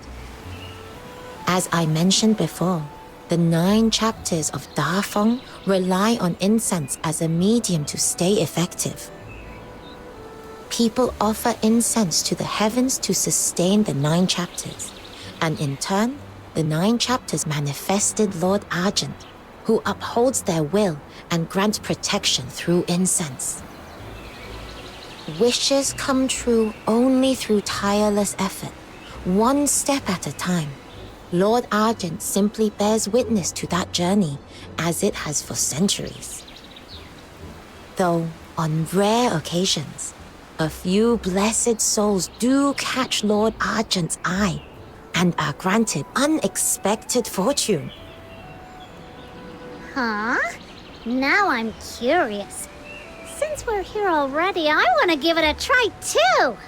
As I mentioned before, the 9 chapters of Dafeng rely on incense as a medium to stay effective. People offer incense to the heavens to sustain the 9 chapters, and in turn, the 9 chapters manifested Lord Argent, who upholds their will and grants protection through incense. Wishes come true only through tireless effort, one step at a time. Lord Argent simply bears witness to that journey, as it has for centuries. Though, on rare occasions, a few blessed souls do catch Lord Argent's eye and are granted unexpected fortune. Huh? Now I'm curious. Since we're here already, I want to give it a try too!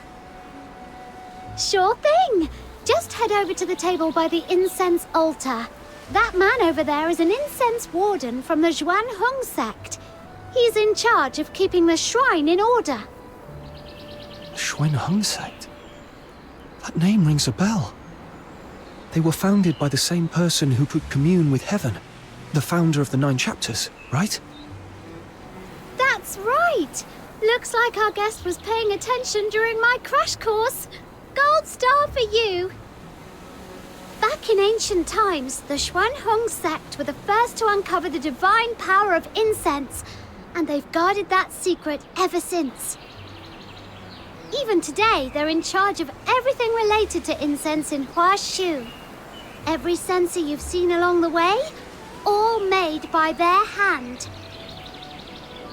Sure thing! Just head over to the table by the incense altar. That man over there is an incense warden from the Zhuanhong sect. He's in charge of keeping the shrine in order. Zhuanhong sect? That name rings a bell. They were founded by the same person who could commune with heaven, the founder of the 9 chapters, right? That's right! Looks like our guest was paying attention during my crash course. Gold star for you! Back in ancient times, the Zhuanhong sect were the first to uncover the divine power of incense, and they've guarded that secret ever since. Even today, they're in charge of everything related to incense in Huaxu. Every censer you've seen along the way, all made by their hand.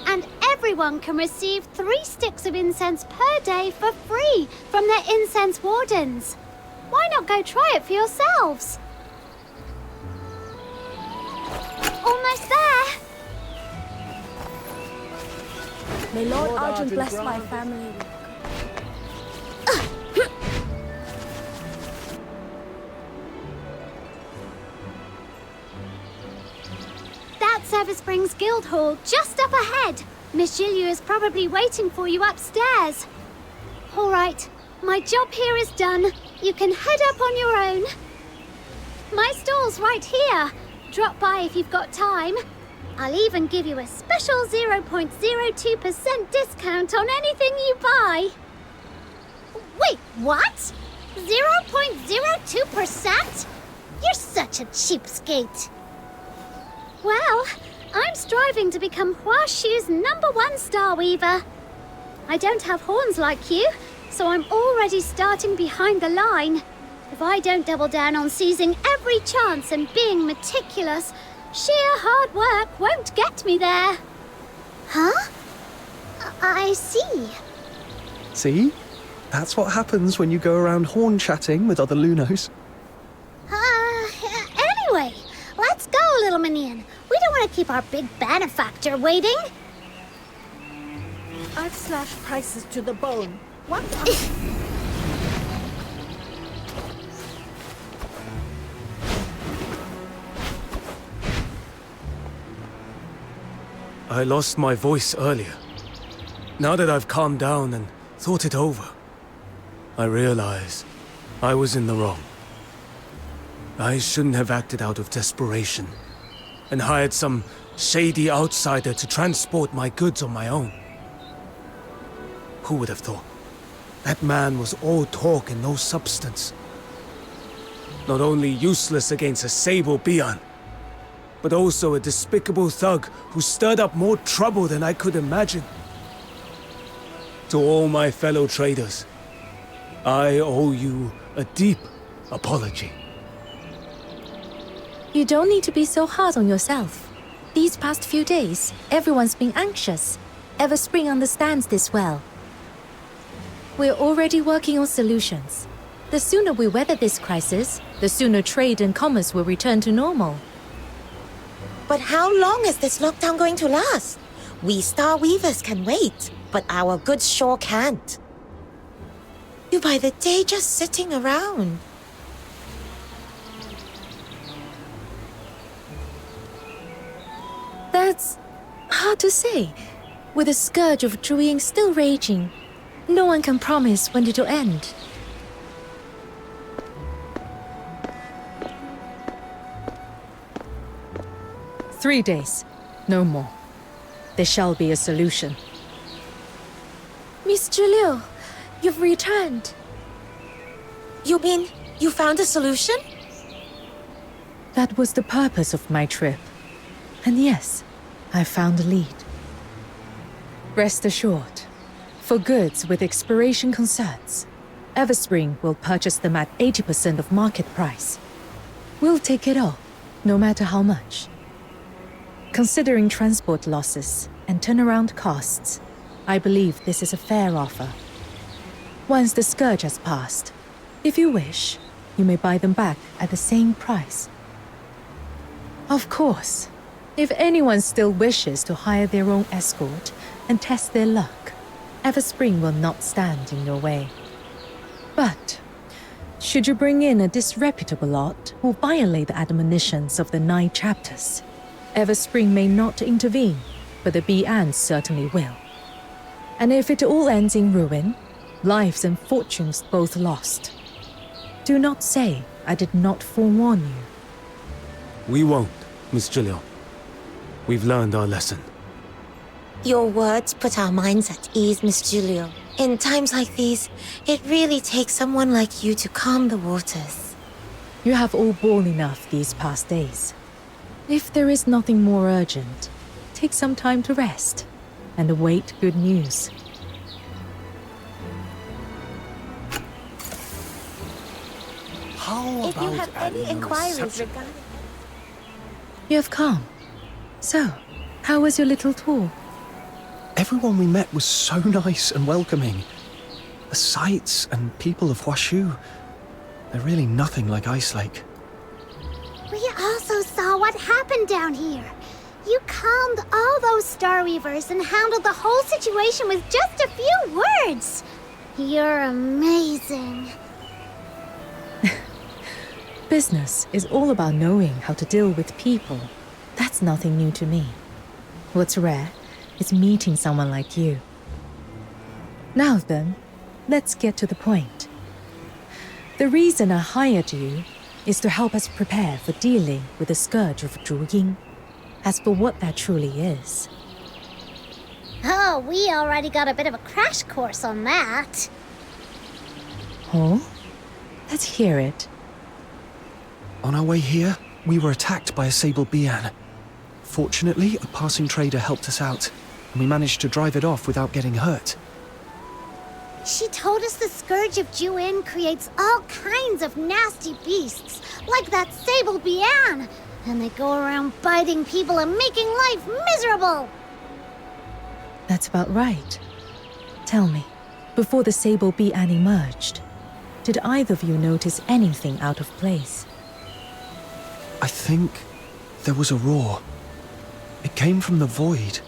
And everyone can receive 3 sticks of incense per day for free from their incense wardens. Why not go try it for yourselves? Almost there! May Lord Argent bless my family. That's Everspring's guild hall, just up ahead. Miss Zhiliu is probably waiting for you upstairs. All right, my job here is done. You can head up on your own. My stall's right here. Drop by if you've got time. I'll even give you a special 0.02% discount on anything you buy. Wait, what? 0.02%? You're such a cheapskate. Well, I'm striving to become Huaxu's #1 star weaver. I don't have horns like you, so I'm already starting behind the line. If I don't double down on seizing every chance and being meticulous, sheer hard work won't get me there. Huh? I see. See? That's what happens when you go around horn chatting with other Lunos. Anyway, let's go, little minion. We don't want to keep our big benefactor waiting. I've slashed prices to the bone. What? I lost my voice earlier. Now that I've calmed down and thought it over, I realize I was in the wrong. I shouldn't have acted out of desperation and hired some shady outsider to transport my goods on my own. Who would have thought? That man was all talk and no substance. Not only useless against a Sable Bian, but also a despicable thug who stirred up more trouble than I could imagine. To all my fellow traders, I owe you a deep apology. You don't need to be so hard on yourself. These past few days, everyone's been anxious. Everspring understands this well. We're already working on solutions. The sooner we weather this crisis, the sooner trade and commerce will return to normal. But how long is this lockdown going to last? We Star Weavers can wait, but our goods sure can't. You by the day just sitting around. That's hard to say. With the scourge of Zhuying still raging, no one can promise when it'll end. "3 days, no more. There shall be a solution." Miss Zhiliu, you've returned. You mean you found a solution? That was the purpose of my trip. And yes, I found a lead. Rest assured, for goods with expiration concerns, Everspring will purchase them at 80% of market price. We'll take it all, no matter how much. Considering transport losses and turnaround costs, I believe this is a fair offer. Once the scourge has passed, if you wish, you may buy them back at the same price. Of course, if anyone still wishes to hire their own escort and test their luck, Everspring will not stand in your way. But should you bring in a disreputable lot or violate the admonitions of the 9 chapters, Everspring may not intervene, but the Bi'an certainly will. And if it all ends in ruin, lives and fortunes both lost, do not say I did not forewarn you. We won't, Miss Zhiliu. We've learned our lesson. Your words put our minds at ease, Miss Zhiliu. In times like these, it really takes someone like you to calm the waters. You have all borne enough these past days. If there is nothing more urgent, take some time to rest and await good news. If you have any inquiries regarding... You have come. So, how was your little tour? Everyone we met was so nice and welcoming. The sights and people of Huaxu, they're really nothing like Icelake. We also saw what happened down here. You calmed all those Star Reavers and handled the whole situation with just a few words. You're amazing. Business is all about knowing how to deal with people. That's nothing new to me. What's rare is meeting someone like you. Now then, let's get to the point. The reason I hired you is to help us prepare for dealing with the scourge of Zhuying. As for what that truly is... Oh, we already got a bit of a crash course on that. Oh? Let's hear it. On our way here, we were attacked by a Sable Bi'an. Fortunately, a passing trader helped us out, and we managed to drive it off without getting hurt. She told us the Scourge of Zhuying creates all kinds of nasty beasts, like that Sable Bi'an, and they go around biting people and making life miserable! That's about right. Tell me, before the Sable Bi'an emerged, did either of you notice anything out of place? I think there was a roar. It came from the void.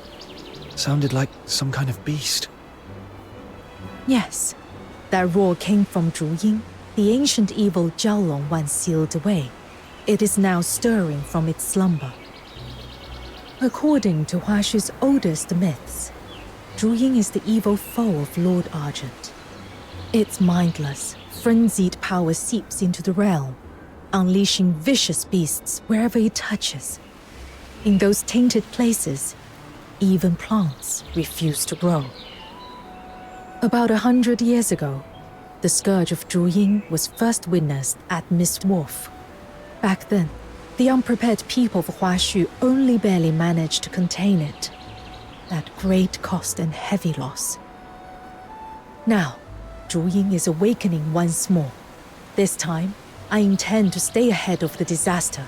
Sounded like some kind of beast. Yes, that roar came from Zhuying, the ancient evil Jiaolong once sealed away. It is now stirring from its slumber. According to Huaxu's oldest myths, Zhuying is the evil foe of Lord Argent. Its mindless, frenzied power seeps into the realm, unleashing vicious beasts wherever it touches. In those tainted places, even plants refuse to grow. About 100 years ago, the scourge of Zhuying was first witnessed at Mist Wharf. Back then, the unprepared people of Huaxu only barely managed to contain it, at great cost and heavy loss. Now, Zhuying is awakening once more. This time, I intend to stay ahead of the disaster,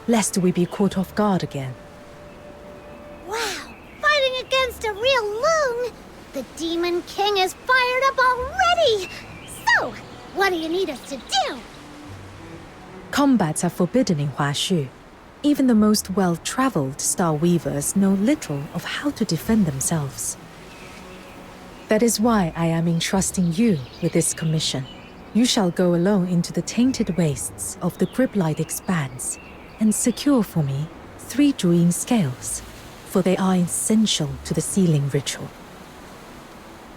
lest we be caught off guard again. Wow, fighting against a real loon! The Demon King is fired up already! So, what do you need us to do? Combats are forbidden in Huaxu. Even the most well-traveled Star Weavers know little of how to defend themselves. That is why I am entrusting you with this commission. You shall go alone into the tainted wastes of the Griplight Expanse and secure for me 3 Zhuying scales, for they are essential to the sealing ritual.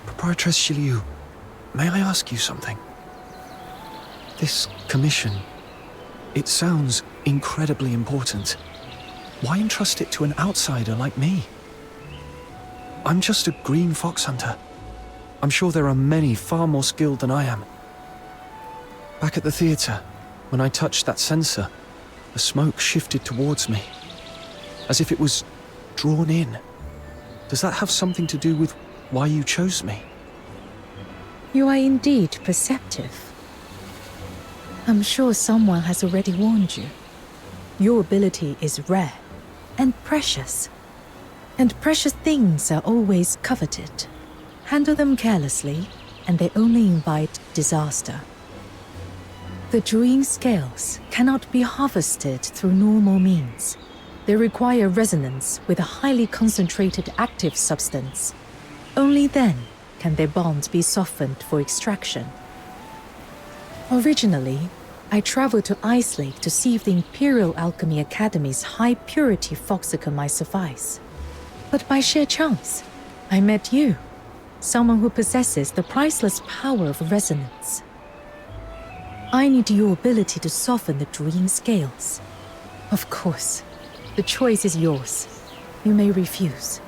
Proprietress Zhiliu, may I ask you something? This commission, it sounds incredibly important. Why entrust it to an outsider like me? I'm just a green Phoxhunter. I'm sure there are many far more skilled than I am. Back at the theater, when I touched that sensor, the smoke shifted towards me, as if it was drawn in. Does that have something to do with why you chose me? You are indeed perceptive. I'm sure someone has already warned you. Your ability is rare and precious. And precious things are always coveted. Handle them carelessly, and they only invite disaster. The Druing scales cannot be harvested through normal means. They require resonance with a highly concentrated active substance. Only then can their bonds be softened for extraction. Originally, I traveled to Icelake to see if the Imperial Alchemy Academy's high-purity Phoxhunter might suffice. But by sheer chance, I met you, someone who possesses the priceless power of resonance. I need your ability to soften the Druing scales. Of course, the choice is yours. You may refuse.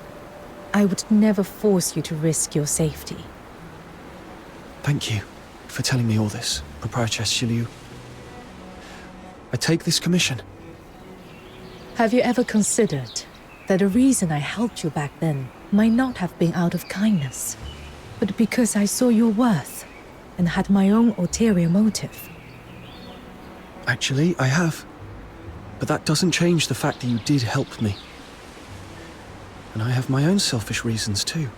I would never force you to risk your safety. Thank you for telling me all this, Proprietress Zhiliu. I take this commission. Have you ever considered that the reason I helped you back then might not have been out of kindness, but because I saw your worth and had my own ulterior motive? Actually, I have. But that doesn't change the fact that you did help me. And I have my own selfish reasons too.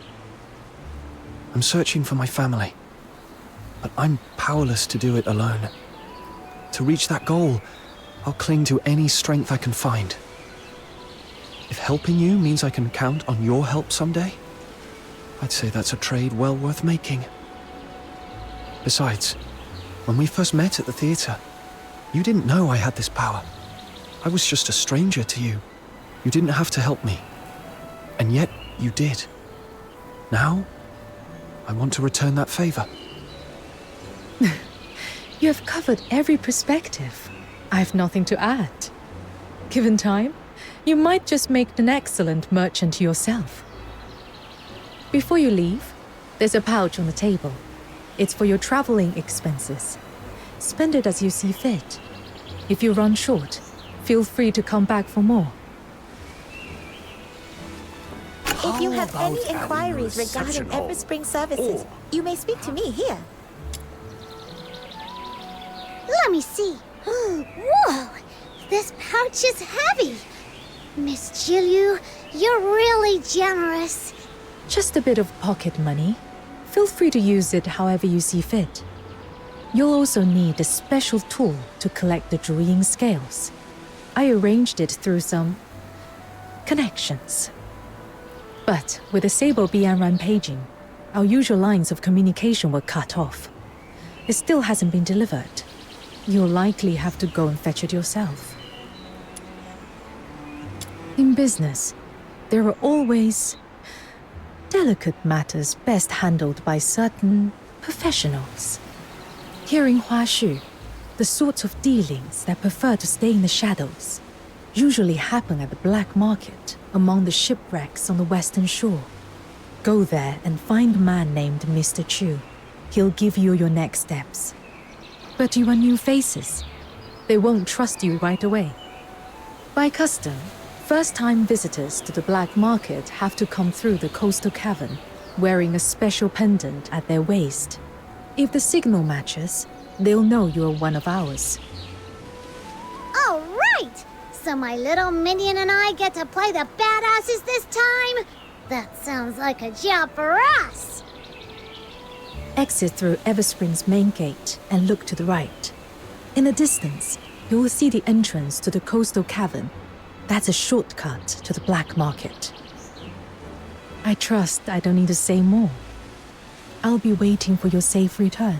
I'm searching for my family, but I'm powerless to do it alone. To reach that goal, I'll cling to any strength I can find. If helping you means I can count on your help someday, I'd say that's a trade well worth making. Besides, when we first met at the theater, you didn't know I had this power. I was just a stranger to you. You didn't have to help me. And yet, you did. Now, I want to return that favor. You have covered every perspective. I have nothing to add. Given time, you might just make an excellent merchant yourself. Before you leave, there's a pouch on the table. It's for your traveling expenses. Spend it as you see fit. If you run short, feel free to come back for more. If you have any inquiries regarding Everspring services, you may speak to me here. Let me see. Whoa! This pouch is heavy. Miss Zhiliu, you're really generous. Just a bit of pocket money. Feel free to use it however you see fit. You'll also need a special tool to collect the Druing scales. I arranged it through some connections. But with the Sable began rampaging, our usual lines of communication were cut off. It still hasn't been delivered. You'll likely have to go and fetch it yourself. In business, there are always delicate matters best handled by certain professionals. Here in Huaxu, the sorts of dealings that prefer to stay in the shadows usually happen at the black market among the shipwrecks on the western shore. Go there and find a man named Mr. Chu. He'll give you your next steps. But you are new faces. They won't trust you right away. By custom, first-time visitors to the black market have to come through the coastal cavern, wearing a special pendant at their waist. If the signal matches, they'll know you're one of ours. All right! So my little minion and I get to play the badasses this time? That sounds like a job for us! Exit through Everspring's main gate and look to the right. In the distance, you will see the entrance to the coastal cavern. That's a shortcut to the black market. I trust I don't need to say more. I'll be waiting for your safe return.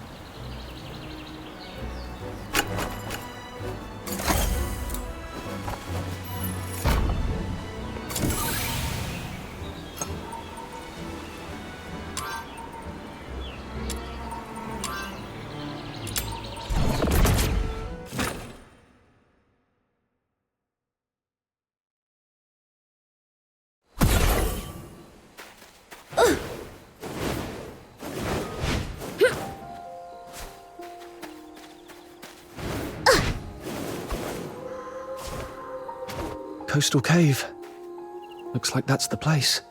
coastal cave. Looks like that's the place.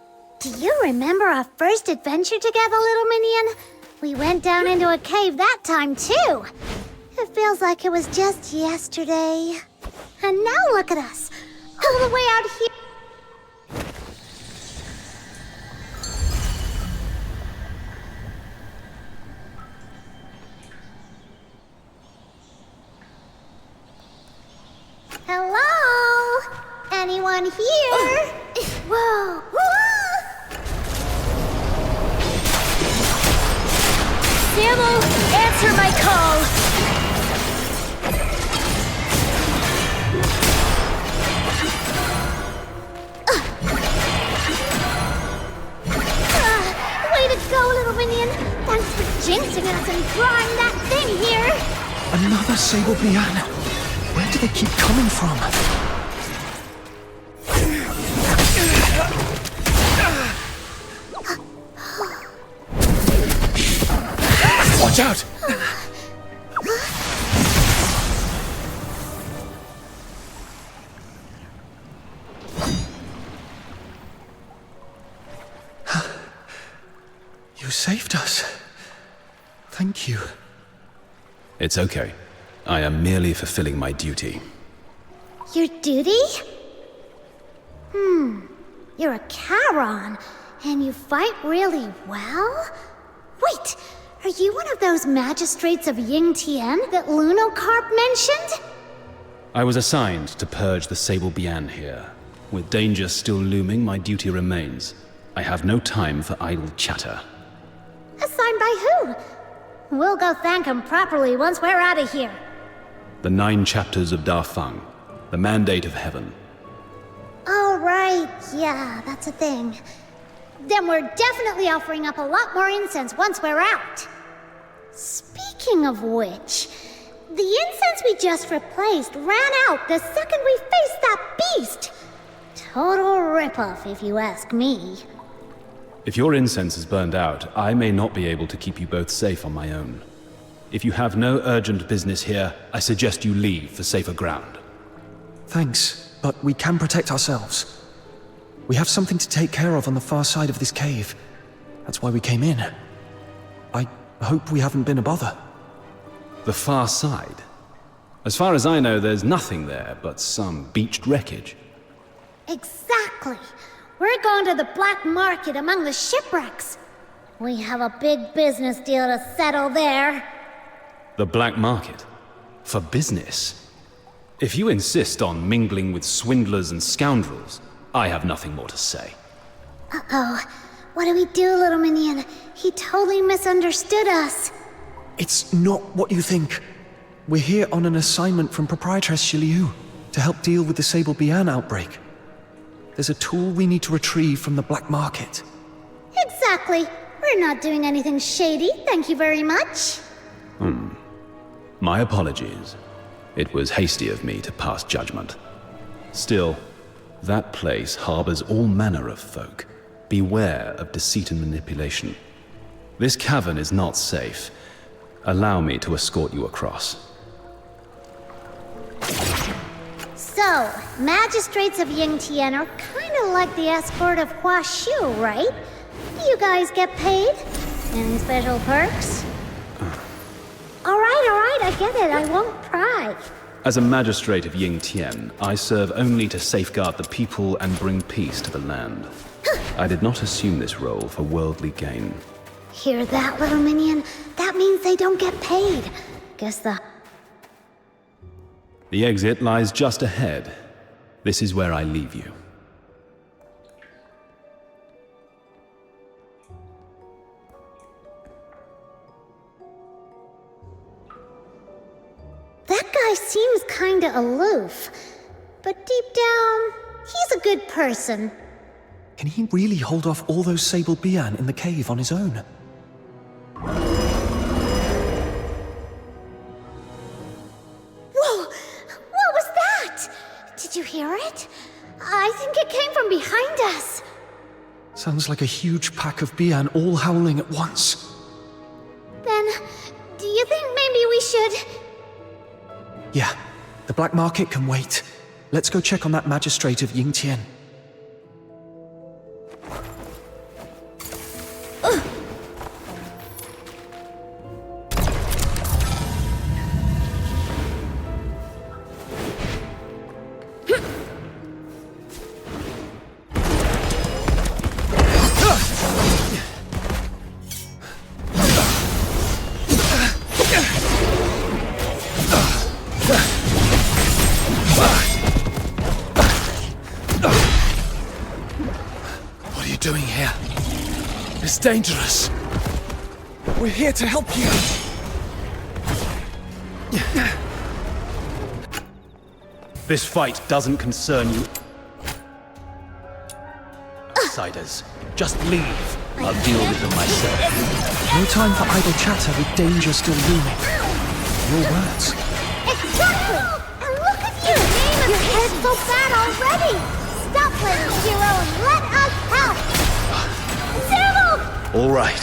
Do you remember our first adventure together, little minion? We went down into a cave that time, too. It feels like it was just yesterday. And now look at us, all the way out here. Hello? Anyone here? Whoa! Sable, answer my call! Way to go, little minion! Thanks for jinxing us and drawing that thing here! Another Sable Bian. Where do they keep coming from? Watch out! You saved us. Thank you. It's okay. I am merely fulfilling my duty. Your duty? You're a Charon, and you fight really well? Wait, are you one of those magistrates of Ying Tian that Lunocarp mentioned? I was assigned to purge the Sable Bian here. With danger still looming, my duty remains. I have no time for idle chatter. Assigned by who? We'll go thank him properly once we're out of here. The 9 chapters of Da Feng, the mandate of heaven. Oh, right. Yeah, that's a thing. Then we're definitely offering up a lot more incense once we're out. Speaking of which, the incense we just replaced ran out the second we faced that beast. Total ripoff, if you ask me. If your incense is burned out, I may not be able to keep you both safe on my own. If you have no urgent business here, I suggest you leave for safer ground. Thanks, but we can protect ourselves. We have something to take care of on the far side of this cave. That's why we came in. I hope we haven't been a bother. The far side? As far as I know, there's nothing there but some beached wreckage. Exactly. We're going to the black market among the shipwrecks. We have a big business deal to settle there. The black market? For business? If you insist on mingling with swindlers and scoundrels, I have nothing more to say. Uh-oh. What do we do, little minion? He totally misunderstood us. It's not what you think. We're here on an assignment from Proprietress Zhiliu to help deal with the Sable Bian outbreak. There's a tool we need to retrieve from the black market. Exactly. We're not doing anything shady, thank you very much. My apologies. It was hasty of me to pass judgment. Still, that place harbors all manner of folk. Beware of deceit and manipulation. This cavern is not safe. Allow me to escort you across. So, magistrates of Ying Tian are kind of like the escort of Huaxu, right? Do you guys get paid? Any special perks? All right, I get it. I won't pry. As a magistrate of Ying Tian, I serve only to safeguard the people and bring peace to the land. I did not assume this role for worldly gain. Hear that, little minion? That means they don't get paid. Guess The exit lies just ahead. This is where I leave you. That guy seems kinda aloof. But deep down, he's a good person. Can he really hold off all those Sable Bian in the cave on his own? Whoa! What was that? Did you hear it? I think it came from behind us. Sounds like a huge pack of Bian all howling at once. Then, do you think maybe we should... Yeah, the black market can wait. Let's go check on that magistrate of Yingtian. Dangerous. We're here to help you. This fight doesn't concern you. Outsiders, just leave. I'll deal with them myself. No time for idle chatter with danger still looming. Your words. Exactly! And look at you! Your head's so bad already! Stop playing hero and let us help! Sable! All right.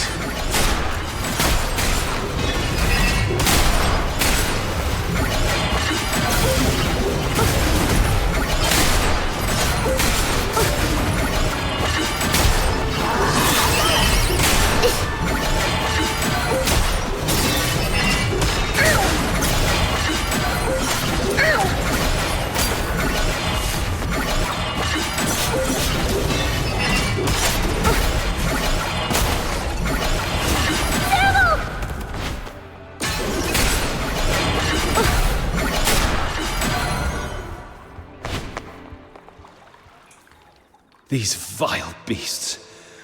These vile beasts,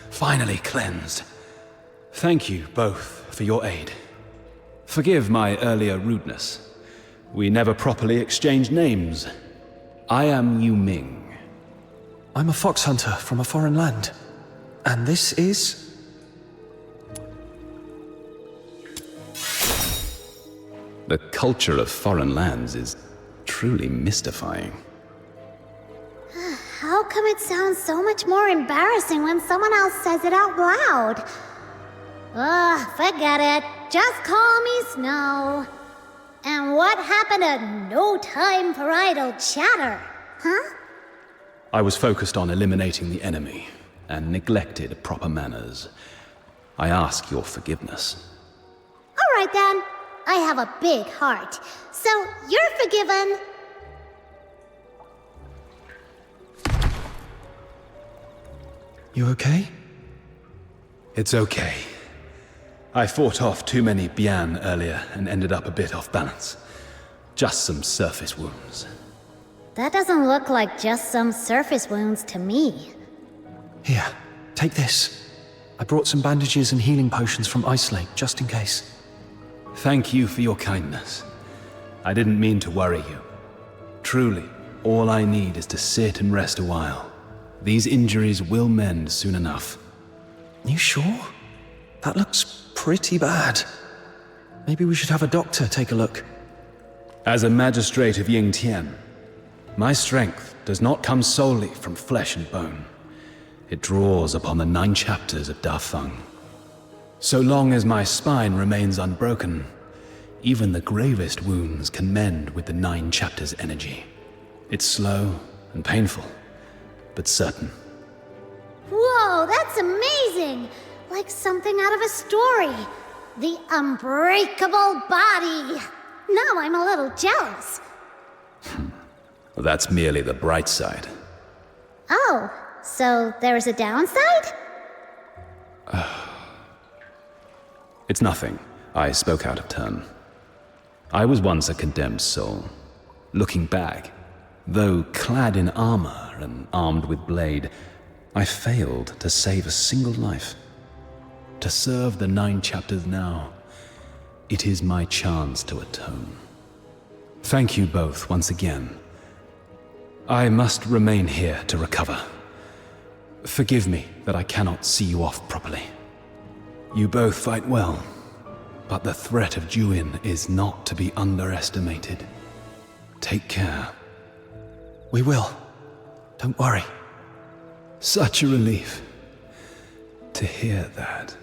finally cleansed. Thank you both for your aid. Forgive my earlier rudeness. We never properly exchanged names. I am Yu Ming. I'm a Phoxhunter from a foreign land. And this is... The culture of foreign lands is truly mystifying. How come it sounds so much more embarrassing when someone else says it out loud? Ugh, forget it. Just call me Snow. And what happened to no time for idle chatter? Huh? I was focused on eliminating the enemy and neglected proper manners. I ask your forgiveness. All right then. I have a big heart. So you're forgiven. You okay? It's okay. I fought off too many Bian earlier and ended up a bit off balance. Just some surface wounds. That doesn't look like just some surface wounds to me. Here, take this. I brought some bandages and healing potions from Icelake, just in case. Thank you for your kindness. I didn't mean to worry you. Truly, all I need is to sit and rest a while. These injuries will mend soon enough. You sure? That looks pretty bad. Maybe we should have a doctor take a look. As a magistrate of Yingtian, my strength does not come solely from flesh and bone. It draws upon the 9 chapters of Dafeng. So long as my spine remains unbroken, even the gravest wounds can mend with the 9 chapters' energy. It's slow and painful, but certain. Whoa, that's amazing! Like something out of a story. The unbreakable body. Now I'm a little jealous. Well, that's merely the bright side. Oh, so there's a downside? It's nothing. I spoke out of turn. I was once a condemned soul. Looking back, though clad in armor and armed with blade, I failed to save a single life. To serve the 9 chapters now, it is my chance to atone. Thank you both once again. I must remain here to recover. Forgive me that I cannot see you off properly. You both fight well, but the threat of Juin is not to be underestimated. Take care. We will. Don't worry. Such a relief to hear that.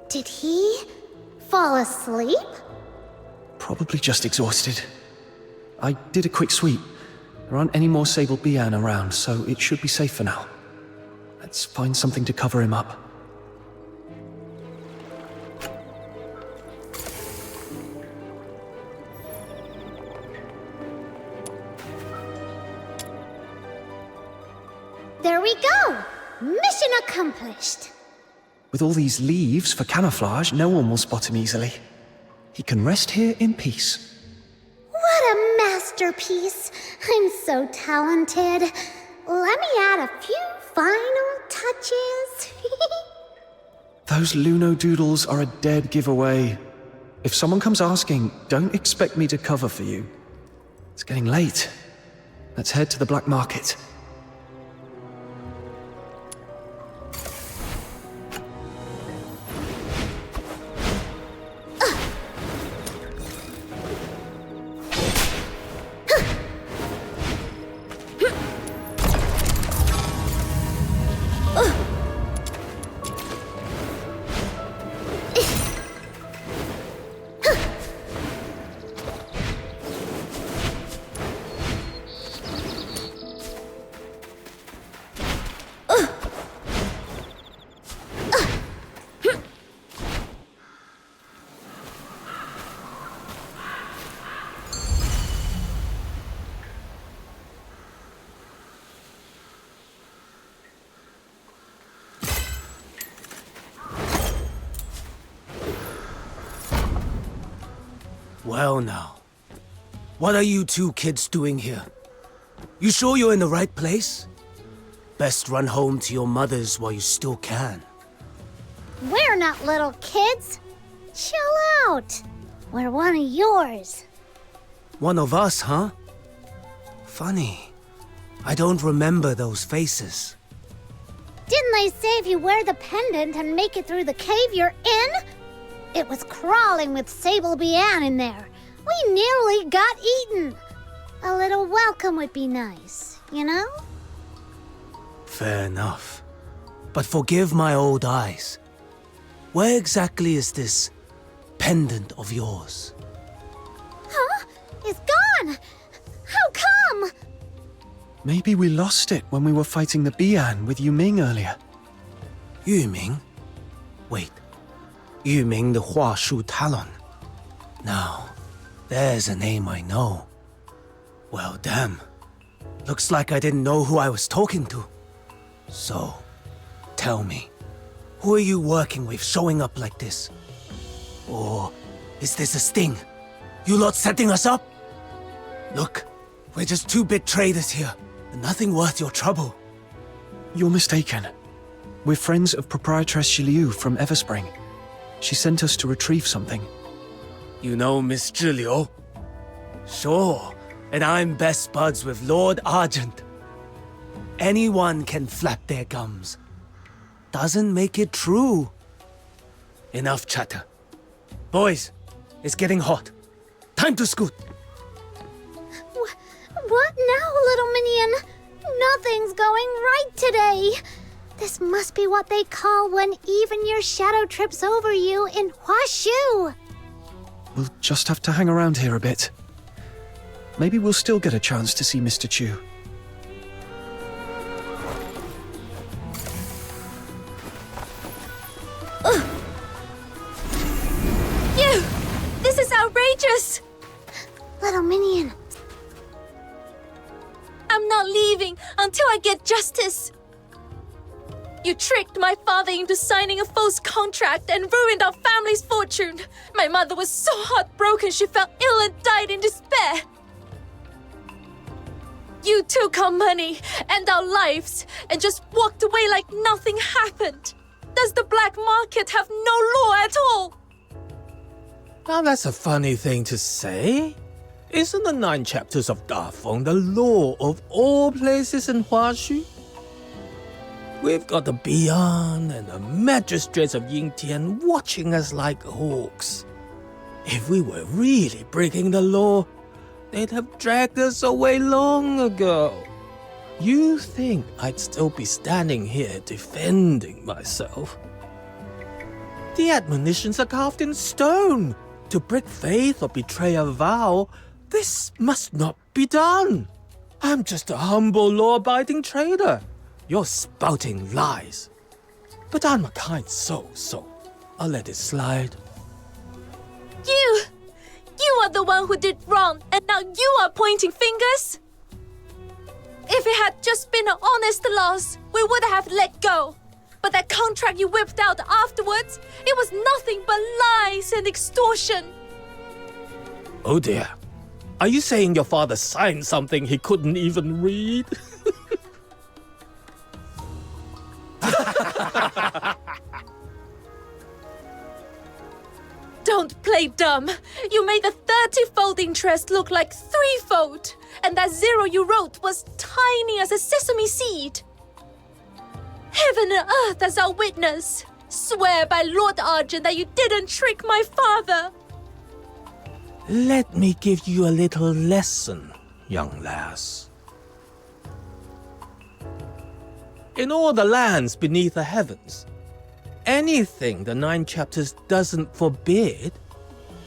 Did he fall asleep? Probably just exhausted. I did a quick sweep. There aren't any more Sable Bian around, so it should be safe for now. Let's find something to cover him up. There we go! Mission accomplished! With all these leaves for camouflage, no one will spot him easily. He can rest here in peace. What a masterpiece! I'm so talented. Let me add a few final touches. Those Luno doodles are a dead giveaway. If someone comes asking, don't expect me to cover for you. It's getting late. Let's head to the black market. Well now, what are you two kids doing here? You sure you're in the right place? Best run home to your mothers while you still can. We're not little kids. Chill out. We're one of yours. One of us, huh? Funny. I don't remember those faces. Didn't they say if you wear the pendant and make it through the cave, you're in? It was crawling with Sable Bian in there. We nearly got eaten. A little welcome would be nice, you know? Fair enough. But forgive my old eyes. Where exactly is this pendant of yours? Huh? It's gone! How come? Maybe we lost it when we were fighting the Bian with Yuming earlier. Yuming? Wait. Yuming the Huaxu Talon. Now, there's a name I know. Well, damn. Looks like I didn't know who I was talking to. So, tell me, who are you working with showing up like this? Or is this a sting? You lot setting us up? Look, we're just two bit traders here, and nothing worth your trouble. You're mistaken. We're friends of Proprietress Zhiliu from Everspring. She sent us to retrieve something. You know Miss Zhiliu? Sure, and I'm best buds with Lord Argent. Anyone can flap their gums. Doesn't make it true. Enough chatter. Boys, it's getting hot. Time to scoot. What now, little minion? Nothing's going right today. This must be what they call when even your shadow trips over you in Huaxu. We'll just have to hang around here a bit. Maybe we'll still get a chance to see Mr. Chu. You! This is outrageous! Little minion. I'm not leaving until I get justice. You tricked my father into signing a false contract and ruined our family's fortune. My mother was so heartbroken she fell ill and died in despair. You took our money and our lives and just walked away like nothing happened. Does the black market have no law at all? Now that's a funny thing to say. Isn't the 9 chapters of Dafeng the law of all places in Huaxu? We've got the Bian and the magistrates of Yingtian watching us like hawks. If we were really breaking the law, they'd have dragged us away long ago. You think I'd still be standing here defending myself? The admonitions are carved in stone. To break faith or betray a vow, This must not be done. I'm just a humble, law-abiding trader. You're spouting lies. But I'm a kind soul, so I'll let it slide. You are the one who did wrong, and now you are pointing fingers? If it had just been an honest loss, we would have let go. But that contract you whipped out afterwards, it was nothing but lies and extortion. Oh dear. Are you saying your father signed something he couldn't even read? Don't play dumb. You made the 30-fold interest look like 3-fold. And that 0 you wrote was tiny as a sesame seed. Heaven and earth as our witness. Swear by Lord Argent that you didn't trick my father. Let me give you a little lesson, young lass. In all the lands beneath the heavens, anything the 9 chapters doesn't forbid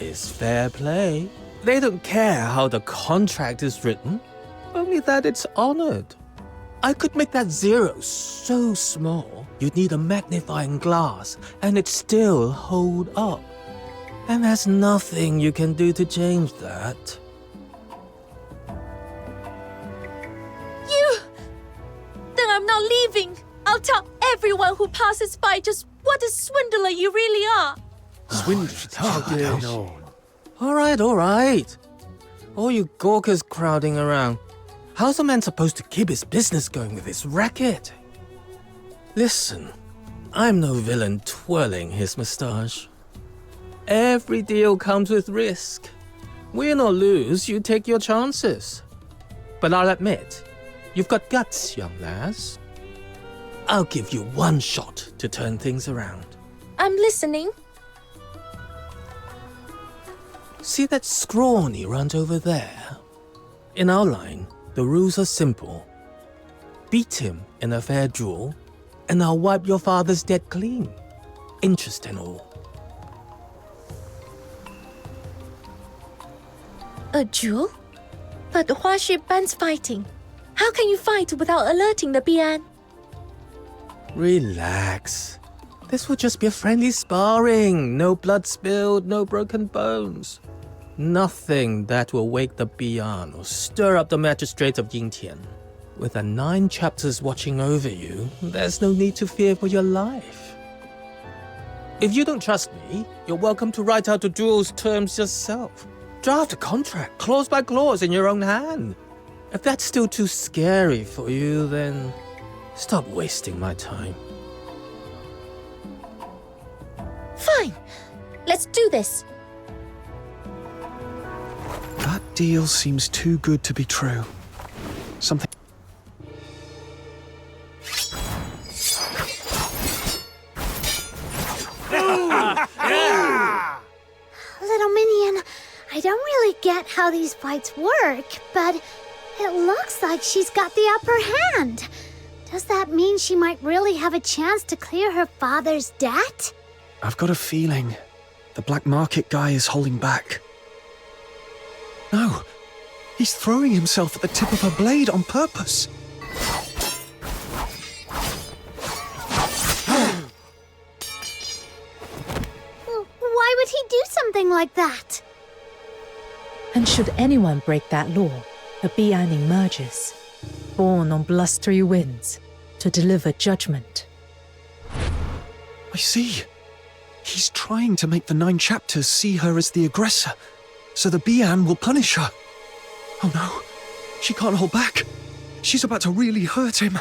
is fair play. They don't care how the contract is written, only that it's honored. I could make that 0 so small, you'd need a magnifying glass, and it'd still hold up. And there's nothing you can do to change that. Then I'm not leaving. I'll tell everyone who passes by just what a swindler you really are. Swindler? All right. All you gawkers crowding around. How's a man supposed to keep his business going with this racket? Listen, I'm no villain twirling his moustache. Every deal comes with risk. Win or lose, you take your chances. But I'll admit, you've got guts, young lass. I'll give you one shot to turn things around. I'm listening. See that scrawny runt over there? In our line, the rules are simple. Beat him in a fair duel, and I'll wipe your father's debt clean. Interest and all. A duel? But Huaxu bans fighting. How can you fight without alerting the Bian? Relax. This will just be a friendly sparring. No blood spilled, no broken bones. Nothing that will wake the Bian or stir up the magistrate of Yingtian. With the 9 chapters watching over you, there's no need to fear for your life. If you don't trust me, you're welcome to write out the duel's terms yourself. Draft a contract, clause by clause, in your own hand. If that's still too scary for you, then stop wasting my time. Fine. Let's do this. That deal seems too good to be true. Something... Little Minion, I don't really get how these fights work, but it looks like she's got the upper hand. Does that mean she might really have a chance to clear her father's debt? I've got a feeling the black market guy is holding back. No, he's throwing himself at the tip of her blade on purpose. Why would he do something like that? And should anyone break that law, a Bian emerges, born on blustery winds, to deliver judgment. I see. He's trying to make the 9 chapters see her as the aggressor, so the Bian will punish her. Oh no, she can't hold back. She's about to really hurt him.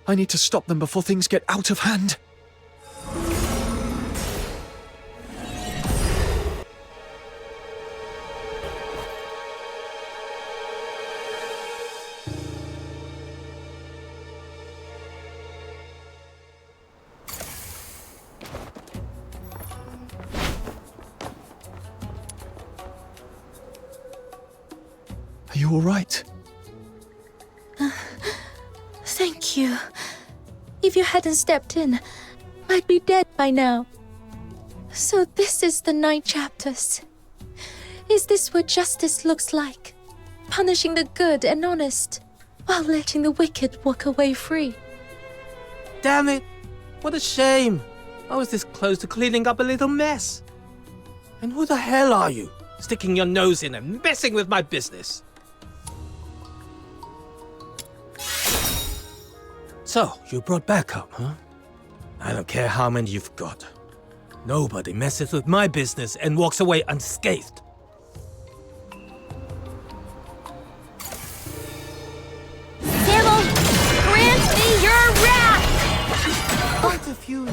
I need to stop them before things get out of hand. Are you all right? Thank you. If you hadn't stepped in, I'd be dead by now. So this is the 9 chapters. Is this what justice looks like? punishing the good and honest, while letting the wicked walk away free. Damn it! What a shame! I was this close to cleaning up a little mess. And who the hell are you, sticking your nose in and messing with my business? So, you brought backup, huh? I don't care how many you've got. Nobody messes with my business and walks away unscathed. Sable, grant me your wrath! Quite a few.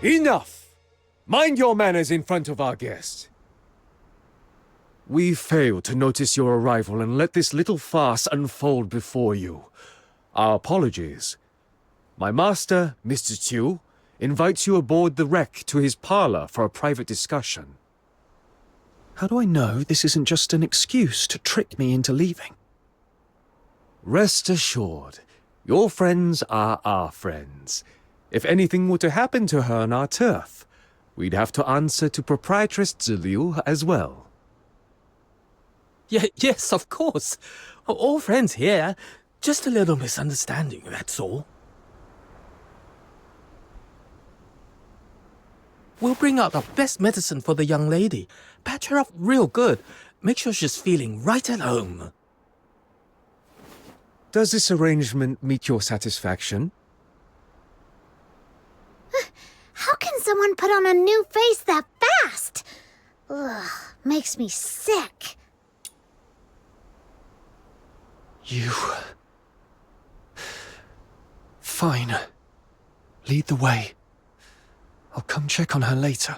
Enough! Mind your manners in front of our guest. We failed to notice your arrival and let this little farce unfold before you. Our apologies. My master, Mr. Chu, invites you aboard the wreck to his parlor for a private discussion. How do I know this isn't just an excuse to trick me into leaving? Rest assured, your friends are our friends. If anything were to happen to her on our turf, we'd have to answer to Proprietress Zhiliu as well. Yes, of course. All friends here. Just a little misunderstanding, that's all. We'll bring out our best medicine for the young lady. Patch her up real good. Make sure she's feeling right at home. Does this arrangement meet your satisfaction? How can someone put on a new face that fast? Ugh, makes me sick. You... Fine. Lead the way. I'll come check on her later.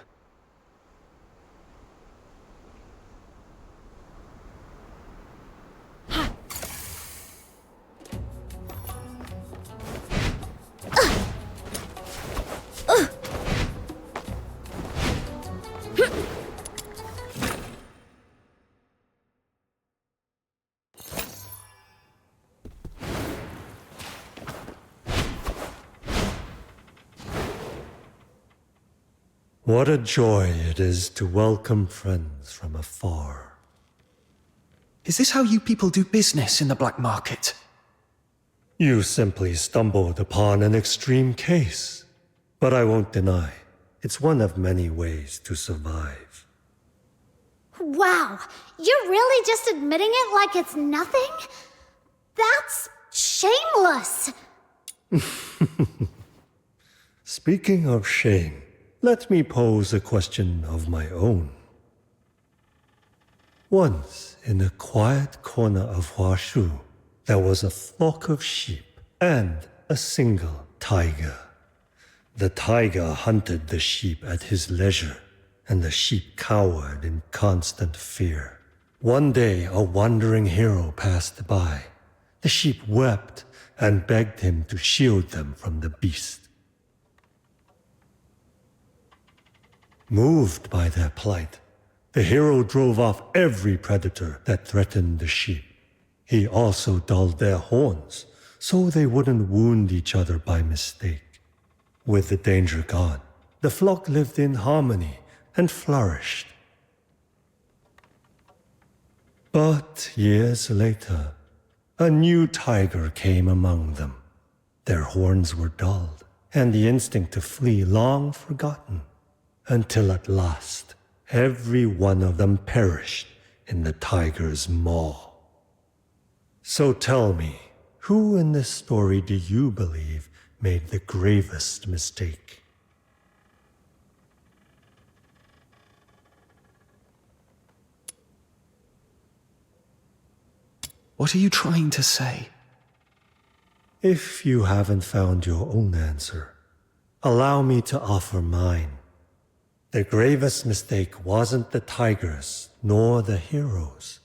What a joy it is to welcome friends from afar. Is this how you people do business in the black market? You simply stumbled upon an extreme case. But I won't deny, it's one of many ways to survive. Wow, you're really just admitting it like it's nothing? That's shameless! Speaking of shame, let me pose a question of my own. Once, in a quiet corner of Huaxu, there was a flock of sheep and a single tiger. The tiger hunted the sheep at his leisure, and the sheep cowered in constant fear. One day, a wandering hero passed by. The sheep wept and begged him to shield them from the beast. Moved by their plight, the hero drove off every predator that threatened the sheep. He also dulled their horns, so they wouldn't wound each other by mistake. With the danger gone, the flock lived in harmony and flourished. But years later, a new tiger came among them. Their horns were dulled, and the instinct to flee long forgotten. Until at last, every one of them perished in the tiger's maw. So tell me, who in this story do you believe made the gravest mistake? What are you trying to say? If you haven't found your own answer, allow me to offer mine. The gravest mistake wasn't the tigers nor the heroes,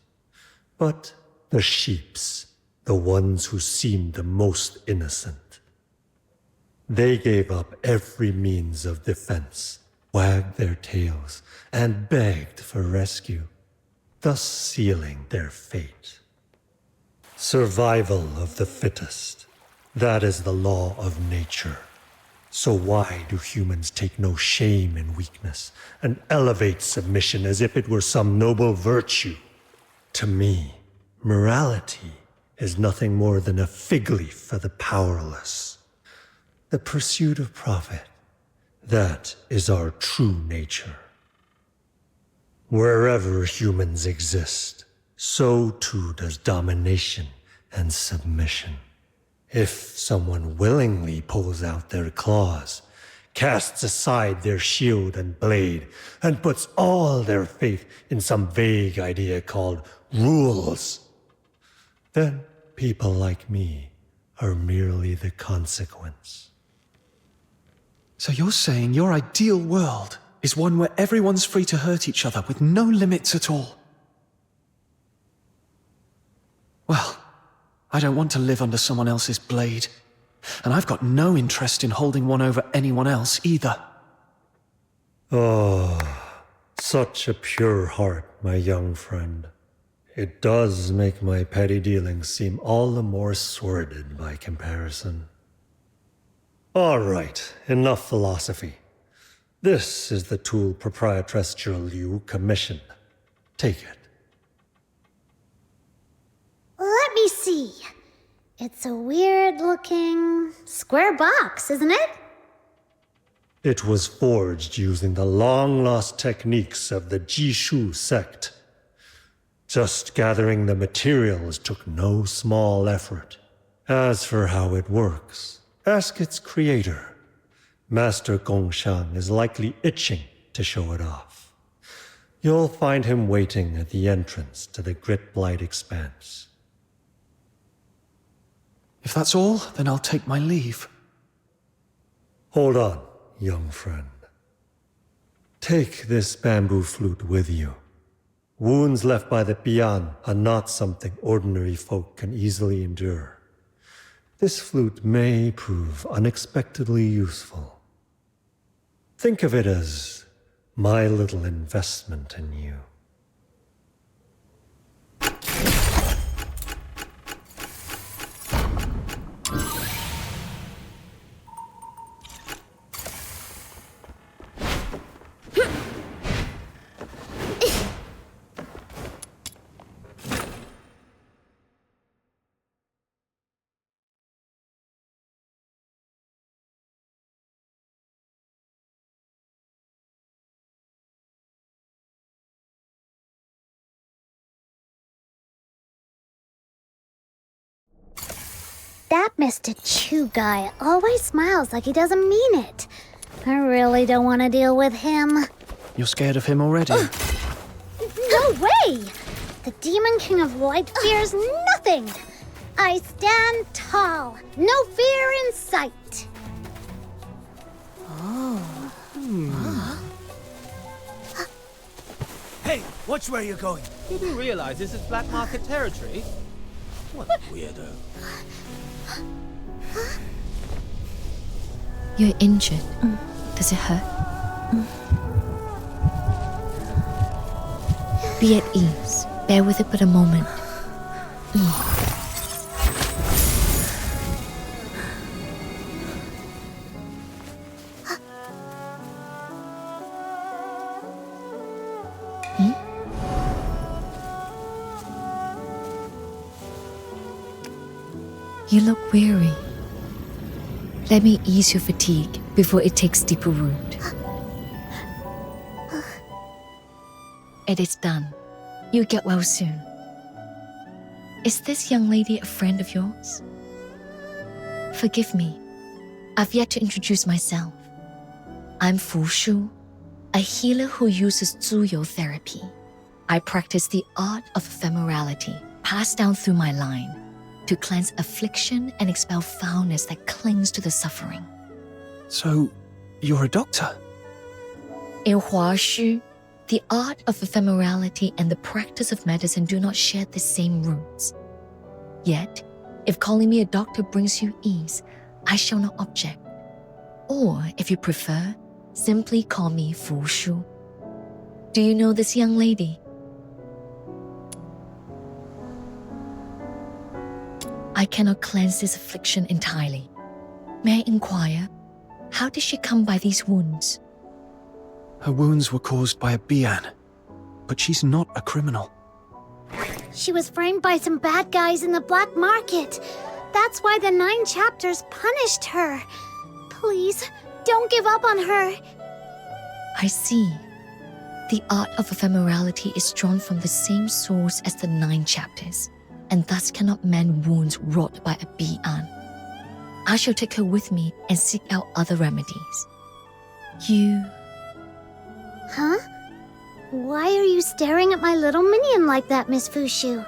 but the sheeps, the ones who seemed the most innocent. They gave up every means of defense, wagged their tails, and begged for rescue, thus sealing their fate. Survival of the fittest. That is the law of nature. So why do humans take no shame in weakness and elevate submission as if it were some noble virtue? To me, morality is nothing more than a fig leaf for the powerless. The pursuit of profit, that is our true nature. Wherever humans exist, so too does domination and submission. If someone willingly pulls out their claws, casts aside their shield and blade, and puts all their faith in some vague idea called rules, then people like me are merely the consequence. So you're saying your ideal world is one where everyone's free to hurt each other with no limits at all? Well, I don't want to live under someone else's blade. And I've got no interest in holding one over anyone else either. Oh, such a pure heart, my young friend. It does make my petty dealings seem all the more sordid by comparison. All right, enough philosophy. This is the tool Proprietress Zhiliu commissioned. Take it. Let me see. It's a weird-looking square box, isn't it? It was forged using the long-lost techniques of the Jishu sect. Just gathering the materials took no small effort. As for how it works, ask its creator. Master Gonshang is likely itching to show it off. You'll find him waiting at the entrance to the Grit-Blight Expanse. If that's all, then I'll take my leave. Hold on, young friend. Take this bamboo flute with you. Wounds left by the Bian are not something ordinary folk can easily endure. This flute may prove unexpectedly useful. Think of it as my little investment in you. That Mr. Chu guy always smiles like he doesn't mean it. I really don't want to deal with him. You're scared of him already? No way! The Demon King of Light fears nothing. I stand tall, no fear in sight. Oh. Hey, watch where you're going. Didn't realize this is black market territory. What a weirdo. You're injured. Does it hurt? Be at ease. Bear with it but a moment. You look weary. Let me ease your fatigue before it takes deeper root. It is done. You'll get well soon. Is this young lady a friend of yours? Forgive me. I've yet to introduce myself. I'm Fushus, a healer who uses Zhiliu therapy. I practice the art of ephemerality, passed down through my line, to cleanse affliction and expel foulness that clings to the suffering. So, you're a doctor? In Huaxu, the art of ephemerality and the practice of medicine do not share the same roots. Yet, if calling me a doctor brings you ease, I shall not object. Or, if you prefer, simply call me Fushus. Do you know this young I cannot cleanse this affliction entirely. May I inquire, how did she come by these wounds? Her wounds were caused by a Bian, but she's not a criminal. She was framed by some bad guys in the black market. That's why the 9 chapters punished her. Please, don't give up on her. I see. The art of ephemerality is drawn from the same source as the 9 chapters, and thus cannot mend wounds wrought by a Bian. I shall take her with me and seek out other remedies. You... Huh? Why are you staring at my little minion like that, Miss Fushus?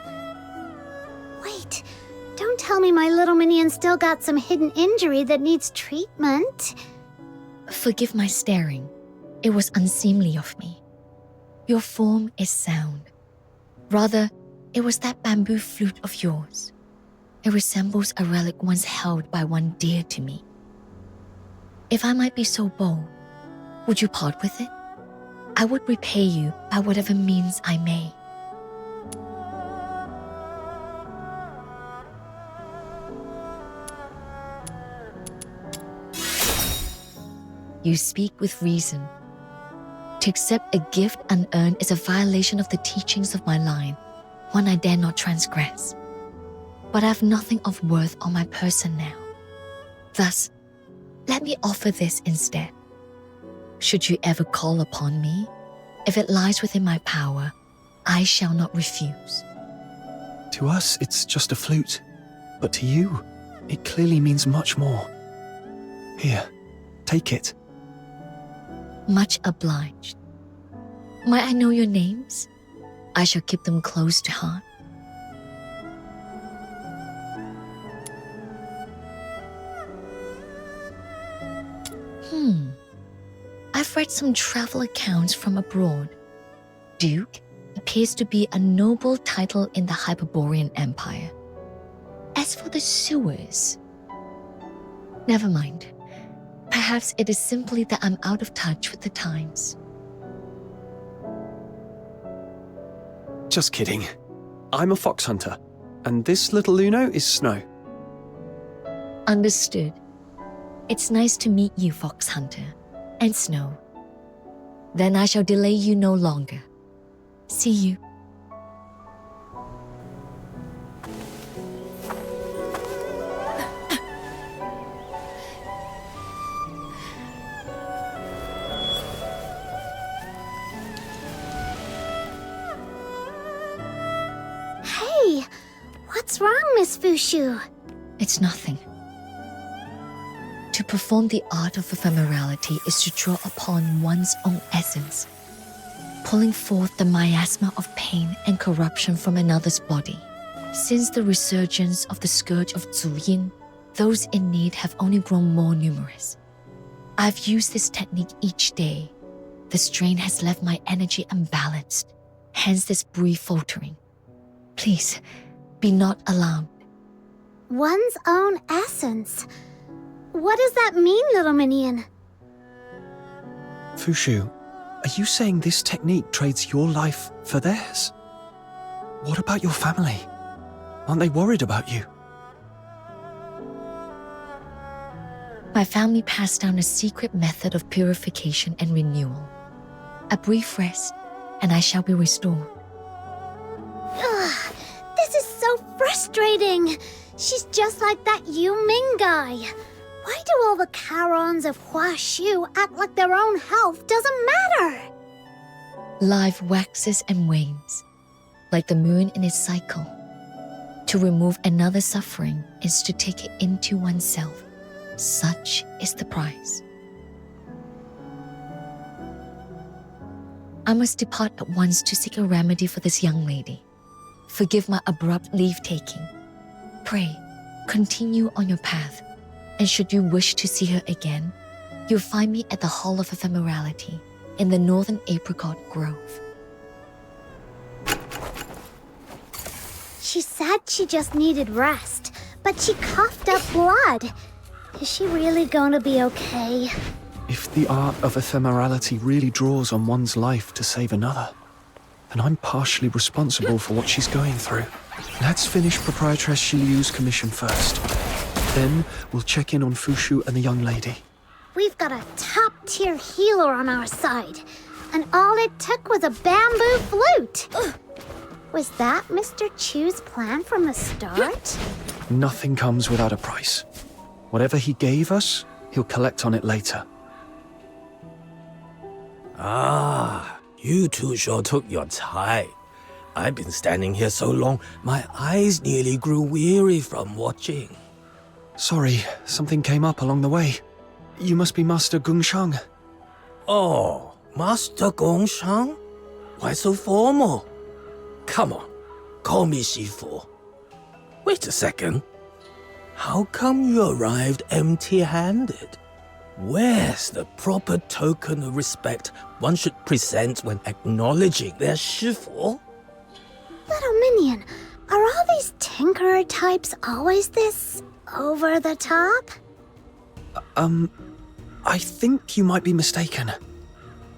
Wait, don't tell me my little minion still got some hidden injury that needs treatment. Forgive my staring. It was unseemly of me. Your form is sound. Rather, it was that bamboo flute of yours. It resembles a relic once held by one dear to me. If I might be so bold, would you part with it? I would repay you by whatever means I may. You speak with reason. To accept a gift unearned is a violation of the teachings of my line, one I dare not transgress. But I have nothing of worth on my person now. Thus, let me offer this instead. Should you ever call upon me, if it lies within my power, I shall not refuse. To us, it's just a flute. But to you, it clearly means much more. Here, take it. Much obliged. Might I know your names? I shall keep them close to heart. I've read some travel accounts from abroad. Duke appears to be a noble title in the Hyperborean Empire. As for the sewers... Never mind. Perhaps it is simply that I'm out of touch with the times. Just kidding. I'm a Phoxhunter, and this little Luno is Snow. Understood. It's nice to meet you, Phoxhunter. And Snow. Then I shall delay you no longer. See you. Hey, what's wrong, Miss Fushus? It's nothing. To perform the art of ephemerality is to draw upon one's own essence, pulling forth the miasma of pain and corruption from another's body. Since the resurgence of the scourge of Zhiliu, those in need have only grown more numerous. I've used this technique each day. The strain has left my energy unbalanced, hence this brief faltering. Please, be not alarmed. One's own essence. What does that mean, little minion? Fushus, are you saying this technique trades your life for theirs? What about your family? Aren't they worried about you? My family passed down a secret method of purification and renewal. A brief rest, and I shall be restored. Ugh, this is so frustrating. She's just like that Yu Ming guy. Why do all the Charons of Huaxu act like their own health doesn't matter? Life waxes and wanes, like the moon in its cycle. To remove another suffering is to take it into oneself. Such is the price. I must depart at once to seek a remedy for this young lady. Forgive my abrupt leave-taking. Pray, continue on your path. And should you wish to see her again, you'll find me at the Hall of Ephemerality in the Northern Apricot Grove. She said she just needed rest, but she coughed up blood. Is she really going to be okay? If the art of ephemerality really draws on one's life to save another, then I'm partially responsible for what she's going through. Let's finish Proprietress Zhiliu's commission first. Then we'll check in on Fushus and the young lady. We've got a top-tier healer on our side, and all it took was a bamboo flute. Ugh. Was that Mr. Chu's plan from the start? Nothing comes without a price. Whatever he gave us, he'll collect on it later. Ah, you two sure took your time. I've been standing here so long, my eyes nearly grew weary from watching. Sorry, something came up along the way. You must be Master Gonshang. Oh, Master Gonshang? Why so formal? Come on, call me Shifu. Wait a second. How come you arrived empty-handed? Where's the proper token of respect one should present when acknowledging their Shifu? Little Minion, are all these tinkerer types always this over the top? I think you might be mistaken.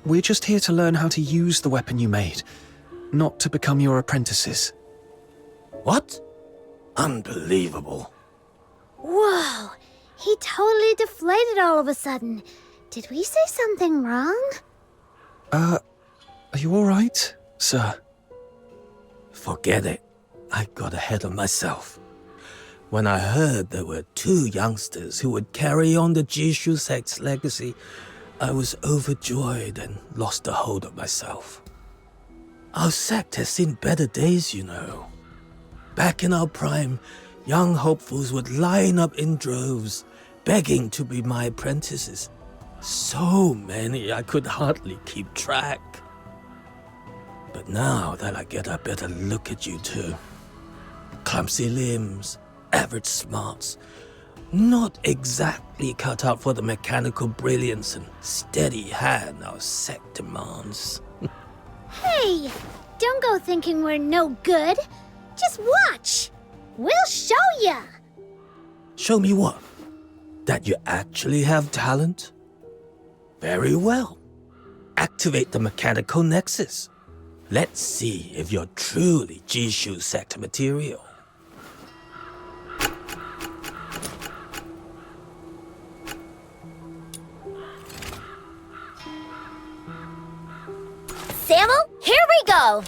We're just here to learn how to use the weapon you made, not to become your apprentices. What? Unbelievable. Whoa, he totally deflated all of a sudden. Did we say something wrong? Are you alright, sir? Forget it. I got ahead of myself. When I heard there were 2 youngsters who would carry on the Jishu sect's legacy, I was overjoyed and lost the hold of myself. Our sect has seen better days, you know. Back in our prime, young hopefuls would line up in droves, begging to be my apprentices. So many I could hardly keep track. But now that I get a better look at you two, clumsy limbs, average smarts, not exactly cut out for the mechanical brilliance and steady hand our sect demands. Hey, don't go thinking we're no good. Just watch. We'll show ya. Show me what? That you actually have talent? Very well. Activate the mechanical nexus. Let's see if you're truly Jishu sect material. Sable, here we go.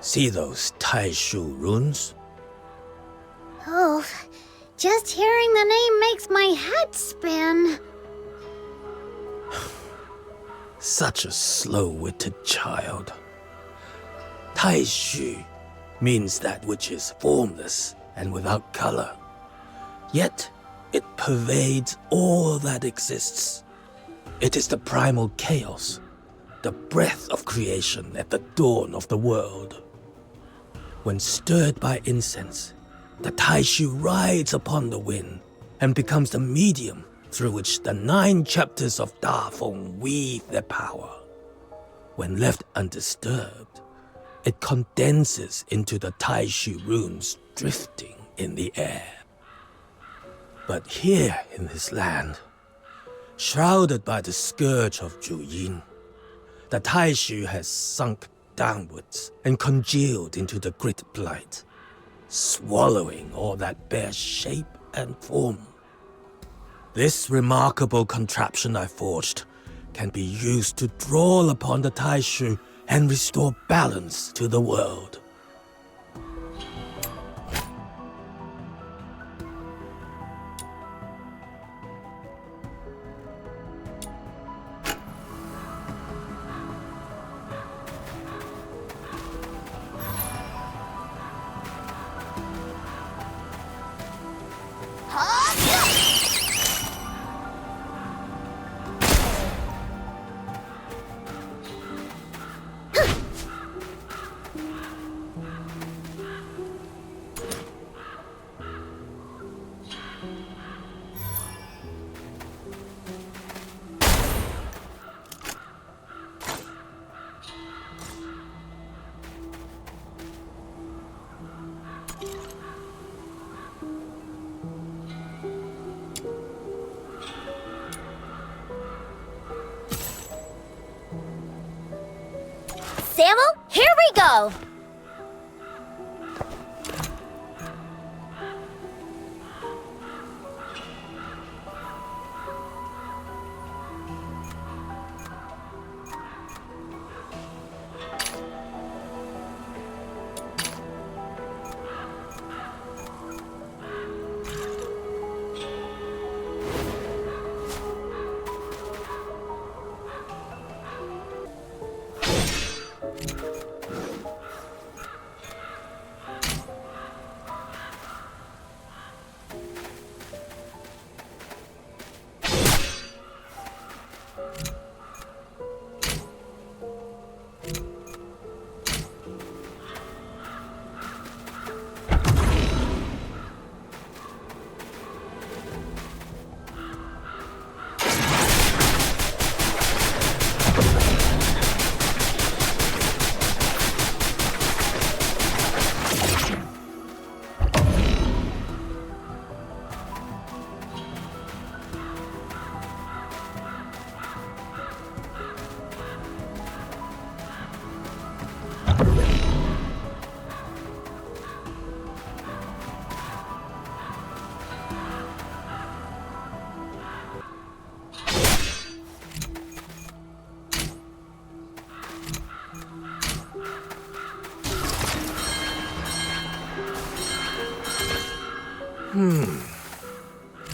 See those Taishu runes? Oh, just hearing the name makes my head spin. Such a slow-witted child. Taishu means that which is formless and without color. Yet, it pervades all that exists. It is the primal chaos, the breath of creation at the dawn of the world. When stirred by incense, the Taishu rides upon the wind and becomes the medium through which the 9 chapters of Dafeng weave their power. When left undisturbed, it condenses into the Taishu runes drifting in the air. But here in this land, shrouded by the scourge of Juyin, the Taishu has sunk downwards and congealed into the grit blight, swallowing all that bears shape and form. This remarkable contraption I forged can be used to draw upon the Taishu and restore balance to the world. Sable, here we go!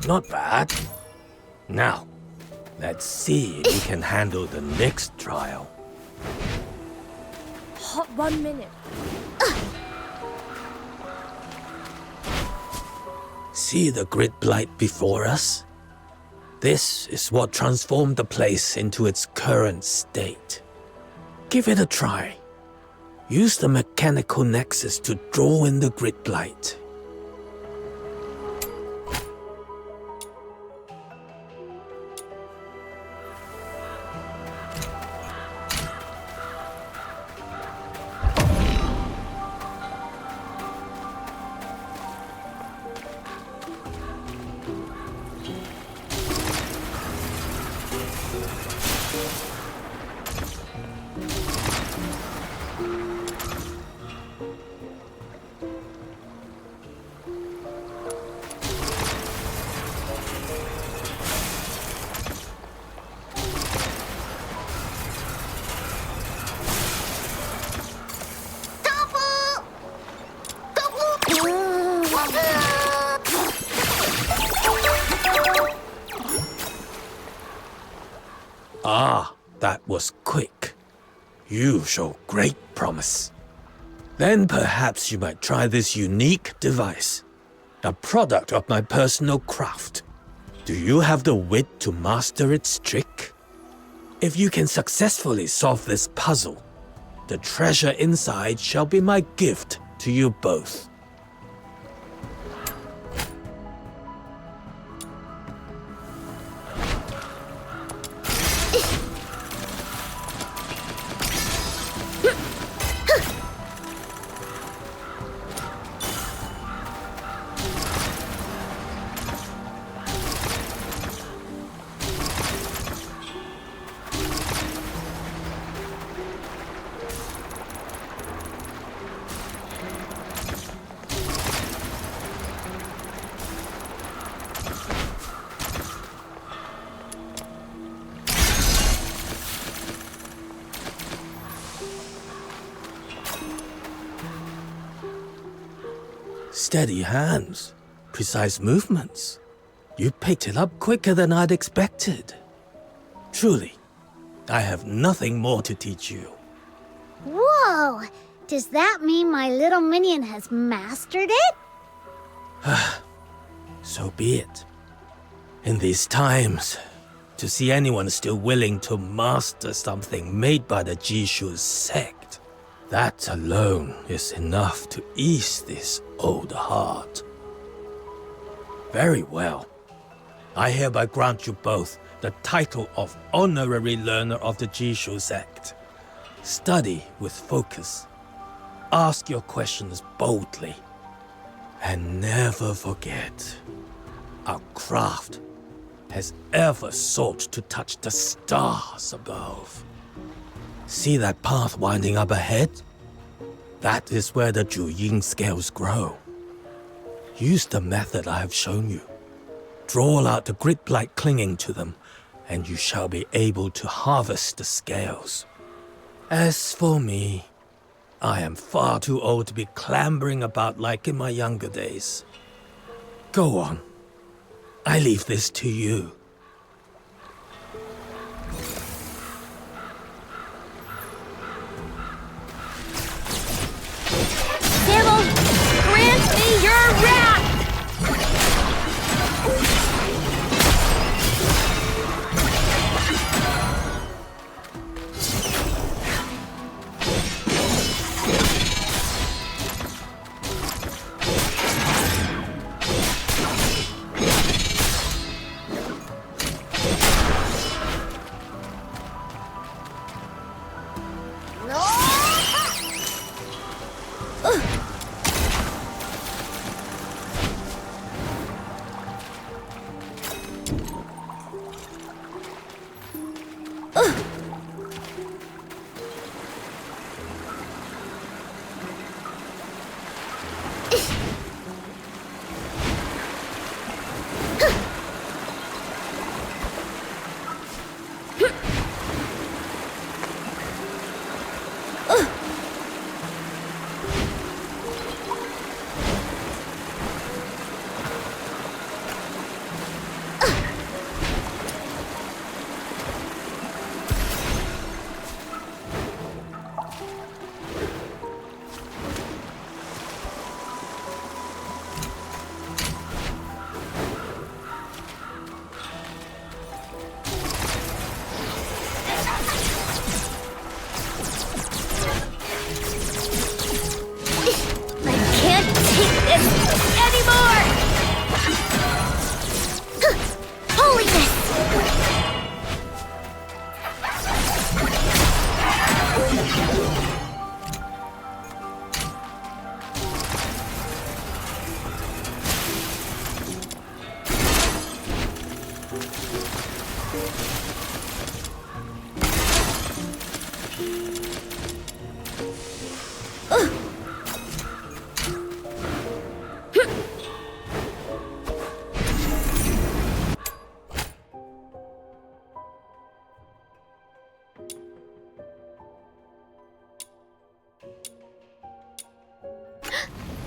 Not bad. Now, let's see if we can handle the next trial. Hot 1 minute. See the grid blight before us? This is what transformed the place into its current state. Give it a try. Use the mechanical nexus to draw in the grid blight. Ah, that was quick. You show great promise. Then perhaps you might try this unique device, a product of my personal craft. Do you have the wit to master its trick? If you can successfully solve this puzzle, the treasure inside shall be my gift to you both. Steady hands, precise movements. You picked it up quicker than I'd expected. Truly, I have nothing more to teach you. Whoa! Does that mean my little minion has mastered it? So be it. In these times, to see anyone still willing to master something made by the Jishu sect, that alone is enough to ease this old heart. Very well. I hereby grant you both the title of Honorary Learner of the Jishu sect. Study with focus. Ask your questions boldly. And never forget, our craft has ever sought to touch the stars above. See that path winding up ahead? That is where the Zhuying scales grow. Use the method I have shown you. Draw out the grit-blight clinging to them, and you shall be able to harvest the scales. As for me, I am far too old to be clambering about like in my younger days. Go on. I leave this to you. Sable, grant me your wrath!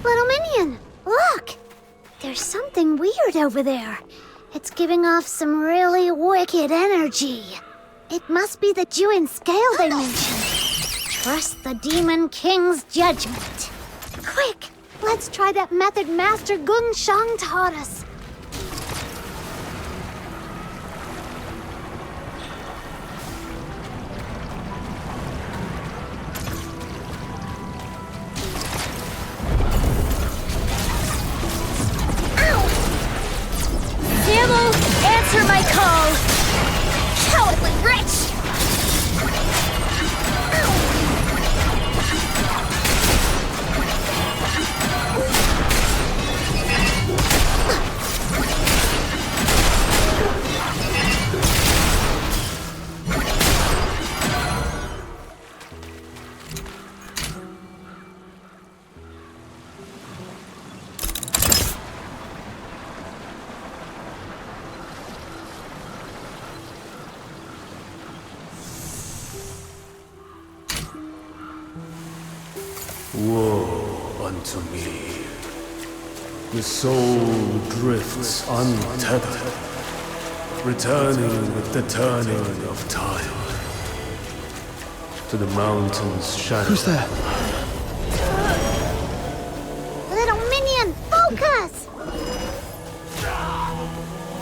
Little Minion, look! There's something weird over there. It's giving off some really wicked energy. It must be the Duet scale they mentioned. Trust the Demon King's judgment. Quick, let's try that method Master Gonshang taught us. Sable, answer my call! Cowardly wretch! Woe unto me. The soul drifts untethered, returning with the turning of time. To the mountain's shadow. Who's there? Little Minion, focus!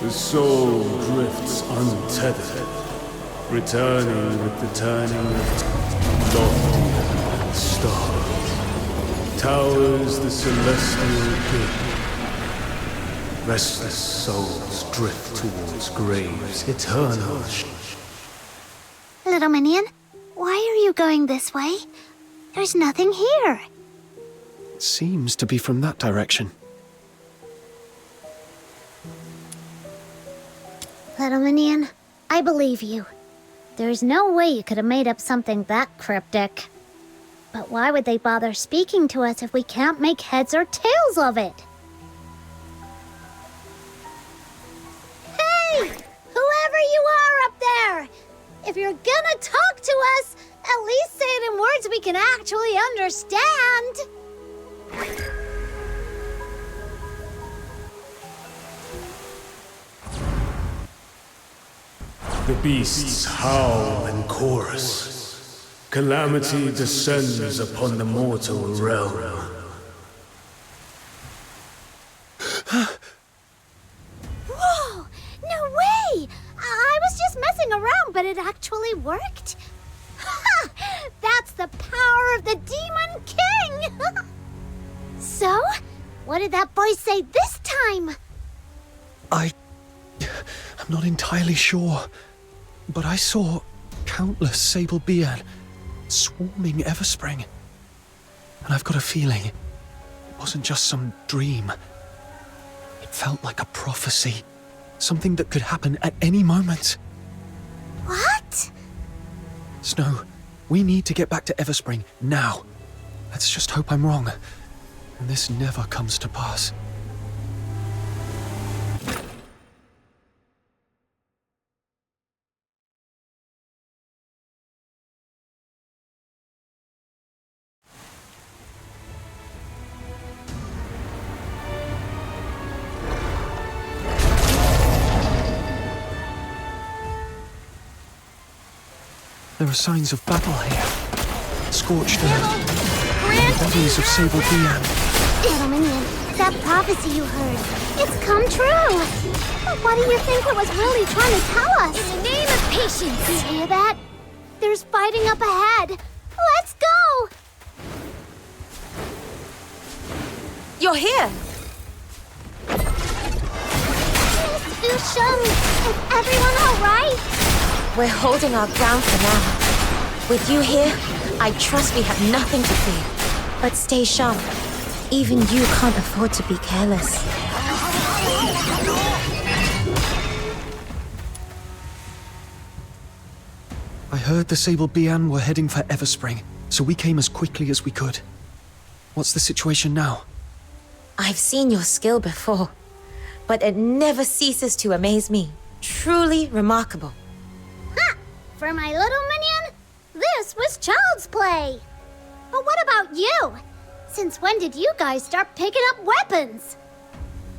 The soul drifts untethered, returning with the turning of lofty star. Towers the celestial gate. Restless souls drift towards graves eternal. Little Minion, why are you going this way? There's nothing here. It seems to be from that direction. Little Minion, I believe you. There's no way you could have made up something that cryptic. But why would they bother speaking to us if we can't make heads or tails of it? Hey! Whoever you are up there! If you're gonna talk to us, at least say it in words we can actually understand! The beasts howl and chorus. Calamity descends upon the mortal realm. Whoa! No way! I was just messing around, but it actually worked. Ha! That's the power of the Demon King! So, what did that voice say this time? I'm not entirely sure, but I saw countless Sable Bian swarming Everspring. And I've got a feeling it wasn't just some dream. It felt like a prophecy, something that could happen at any moment. What? Snow, we need to get back to Everspring now. Let's just hope I'm wrong, and this never comes to pass. There are signs of battle here. Scorched earth. And bodies of Sable Bian. Little Minion, that prophecy you heard, it's come true. But what do you think it was really trying to tell us? In the name of patience. You hear that? There's fighting up ahead. Let's go! You're here! Miss Fushun, is everyone alright? We're holding our ground for now. With you here, I trust we have nothing to fear. But stay sharp. Even you can't afford to be careless. I heard the Sable Bian were heading for Everspring, so we came as quickly as we could. What's the situation now? I've seen your skill before, but it never ceases to amaze me. Truly remarkable. Ha! For my little minion, this was child's play. But what about you? Since when did you guys start picking up weapons?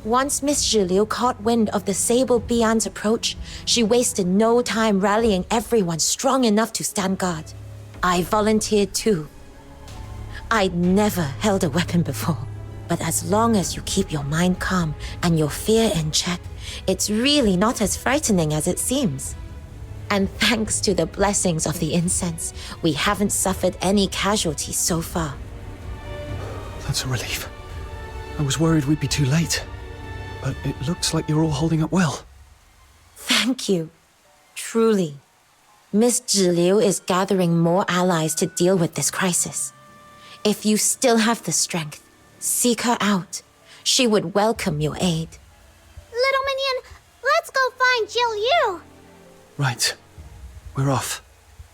Once Miss Zhiliu caught wind of the Sable Bian's approach, she wasted no time rallying everyone strong enough to stand guard. I volunteered too. I'd never held a weapon before, but as long as you keep your mind calm and your fear in check, it's really not as frightening as it seems. And thanks to the blessings of the incense, we haven't suffered any casualties so far. That's a relief. I was worried we'd be too late, but it looks like you're all holding up well. Thank you. Truly. Miss Zhiliu is gathering more allies to deal with this crisis. If you still have the strength, seek her out. She would welcome your aid. Little minion, let's go find Zhiliu. Right. We're off.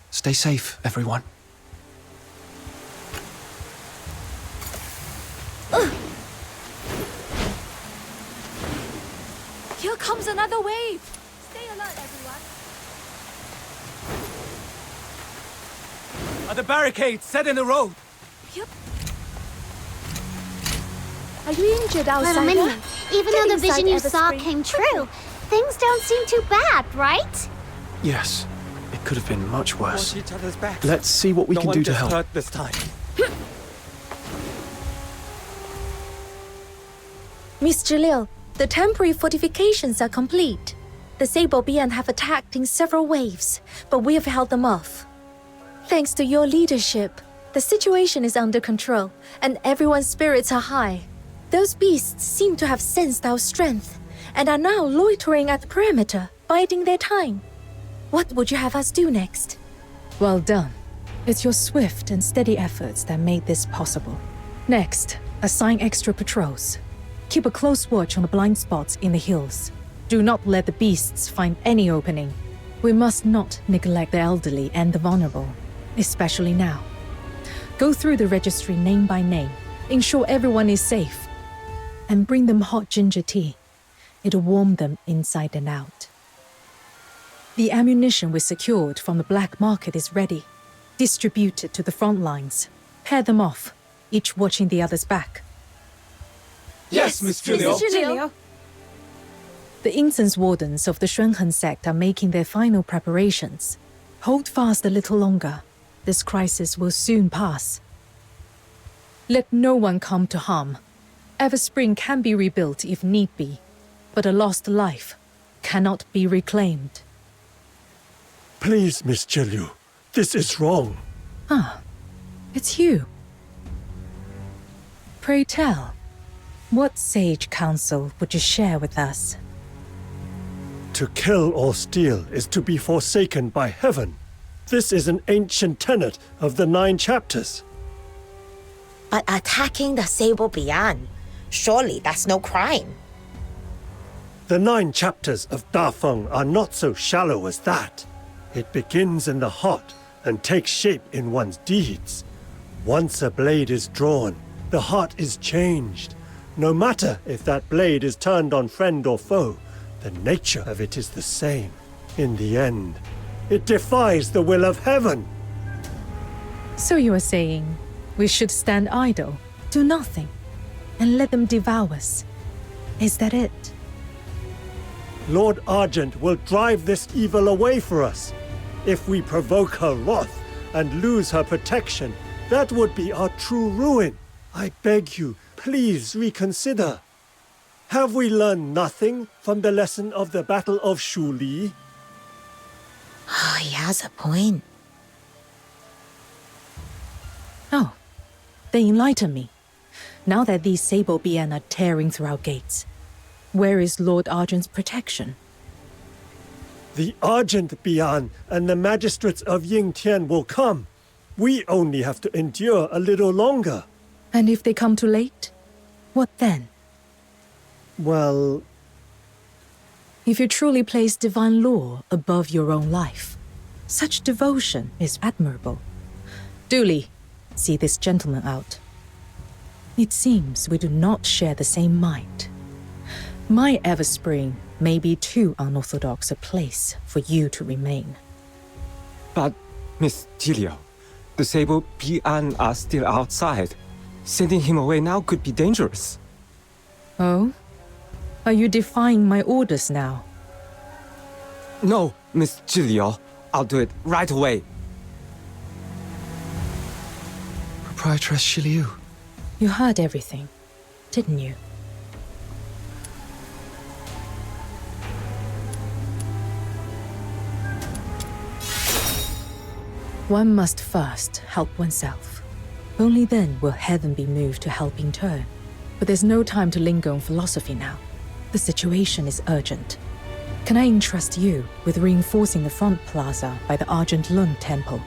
Stay safe, everyone. Here comes another wave. Stay alert, everyone. Are the barricades set in the road? Yep. Are you injured, Little outsider? minion, even though the vision you saw Everspring. came true, things don't seem too bad, right? Yes. It could have been much worse. Watch each other's backs. Let's see what we No can one do to gets help. hurt this time. Miss Zhiliu, the temporary fortifications are complete. The Sable Bian have attacked in several waves, but we have held them off. Thanks to your leadership, the situation is under control, and everyone's spirits are high. Those beasts seem to have sensed our strength, and are now loitering at the perimeter, biding their time. What would you have us do next? Well done. It's your swift and steady efforts that made this possible. Next, assign extra patrols. Keep a close watch on the blind spots in the hills. Do not let the beasts find any opening. We must not neglect the elderly and the vulnerable, especially now. Go through the registry name by name, ensure everyone is safe, and bring them hot ginger tea. It'll warm them inside and out. The ammunition we secured from the black market is ready. Distribute it to the front lines. Pair them off, each watching the other's back. Yes, Miss Zhiliu. The incense wardens of the Shunhen sect are making their final preparations. Hold fast a little longer. This crisis will soon pass. Let no one come to harm. Everspring can be rebuilt if need be, but a lost life cannot be reclaimed. Please, Miss Zhiliu, this is wrong. Ah, it's you. Pray tell, what sage counsel would you share with us? To kill or steal is to be forsaken by heaven. This is an ancient tenet of the 9 chapters. But attacking the Sable beyond, surely that's no crime. The 9 chapters of Dafeng are not so shallow as that. It begins in the heart and takes shape in one's deeds. Once a blade is drawn, the heart is changed. No matter if that blade is turned on friend or foe, the nature of it is the same. In the end, it defies the will of heaven. So you are saying we should stand idle, do nothing, and let them devour us. Is that it? Lord Argent will drive this evil away for us. If we provoke her wrath and lose her protection, that would be our true ruin. I beg you, please reconsider. Have we learned nothing from the lesson of the Battle of Shuli? Oh, he has a point. Oh, they enlighten me. Now that these Sable Bien are tearing through our gates, where is Lord Argent's protection? The Argent Bian and the magistrates of Yingtian will come. We only have to endure a little longer. And if they come too late? What then? Well... If you truly place divine law above your own life, such devotion is admirable. Duly, see this gentleman out. It seems we do not share the same mind. My Everspring may be too unorthodox a place for you to remain. But, Miss Zhiliu, the Sable Bian are still outside. Sending him away now could be dangerous. Oh? Are you defying my orders now? No, Miss Zhiliu. I'll do it right away. Proprietress Zhiliu. You heard everything, didn't you? One must first help oneself. Only then will heaven be moved to help in turn. But there's no time to linger on philosophy now. The situation is urgent. Can I entrust you with reinforcing the front plaza by the Argent Lung Temple?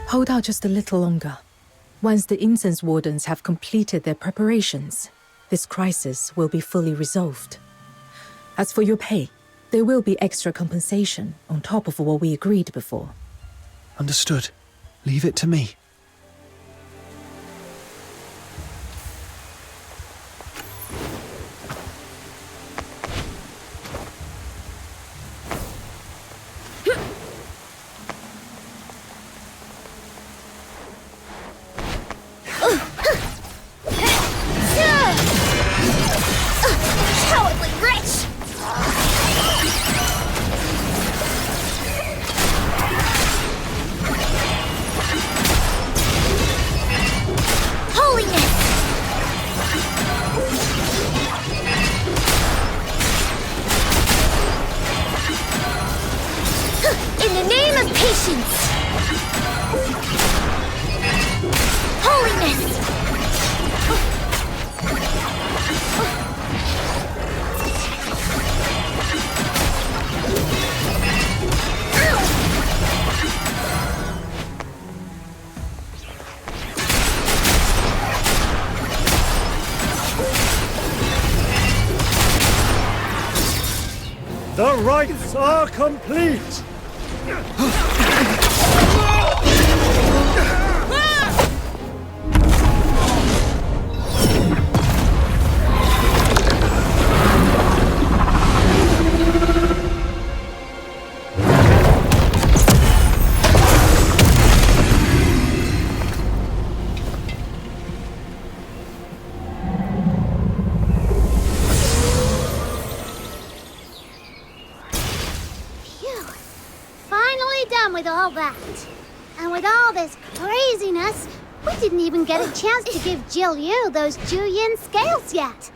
Hold out just a little longer. Once the incense wardens have completed their preparations, this crisis will be fully resolved. As for your pay, there will be extra compensation on top of what we agreed before. Understood. Leave it to me. Cowardly wretch! Holiness! In the name of patience! Holiness! The rites are complete! With all that, and with all this craziness, we didn't even get a chance to give Zhiliu those Juyin scales yet.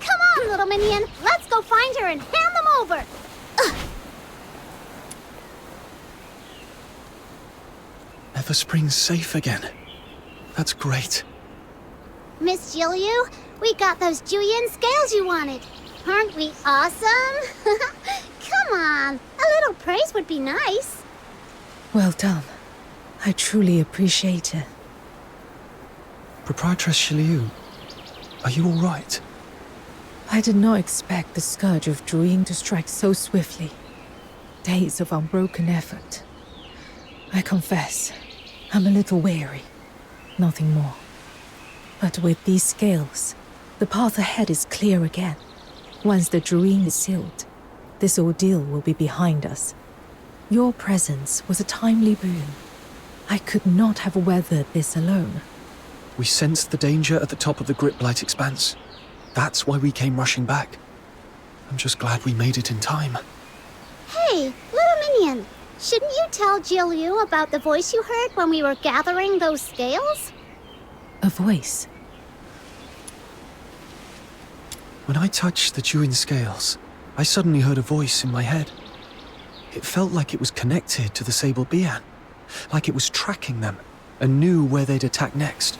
Come on, little minion, let's go find her and hand them over. Everspring's safe again. That's great. Miss Zhiliu, we got those Juyin scales you wanted. Aren't we awesome? Come on, a little praise would be nice. Well done. I truly appreciate it. Proprietress Zhiliu, are you all right? I did not expect the scourge of Druing to strike so swiftly. Days of unbroken effort. I confess, I'm a little weary. Nothing more. But with these scales, the path ahead is clear again. Once the Druing is sealed, this ordeal will be behind us. Your presence was a timely boon. I could not have weathered this alone. We sensed the danger at the top of the Griplight expanse. That's why we came rushing back. I'm just glad we made it in time. Hey, little minion, shouldn't you tell Zhiliu about the voice you heard when we were gathering those scales? A voice? When I touched the Juyin scales, I suddenly heard a voice in my head. It felt like it was connected to the Sable Bian, like it was tracking them and knew where they'd attack next.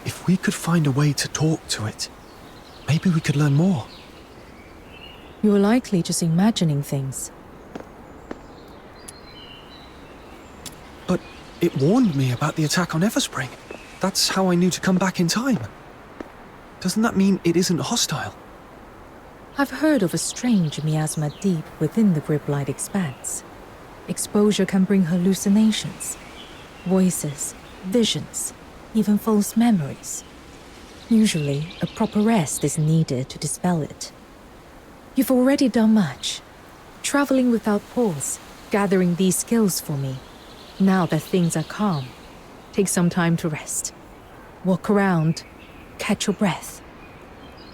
If we could find a way to talk to it, maybe we could learn more. You're likely just imagining things. But it warned me about the attack on Everspring. That's how I knew to come back in time. Doesn't that mean it isn't hostile? I've heard of a strange miasma deep within the Griplight expanse. Exposure can bring hallucinations, voices, visions, even false memories. Usually, a proper rest is needed to dispel it. You've already done much. Traveling without pause, gathering these skills for me. Now that things are calm, take some time to rest. Walk around, catch your breath.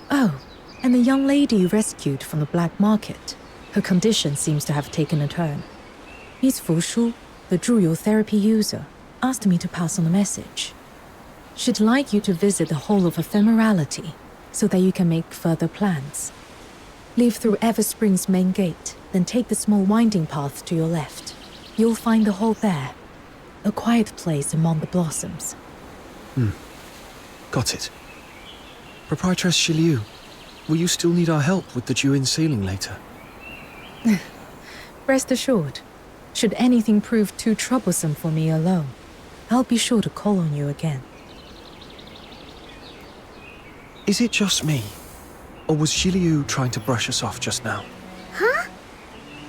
Oh, and the young lady you rescued from the black market. Her condition seems to have taken a turn. Miss Fushus, the Zhiliu therapy user, asked me to pass on a message. She'd like you to visit the Hall of Ephemerality so that you can make further plans. Leave through Everspring's main gate, then take the small winding path to your left. You'll find the hall there. A quiet place among the blossoms. Got it. Proprietress Zhiliu, will you still need our help with the Juyin sealing later? Rest assured, should anything prove too troublesome for me alone, I'll be sure to call on you again. Is it just me? Or was Zhiliu trying to brush us off just now? Huh?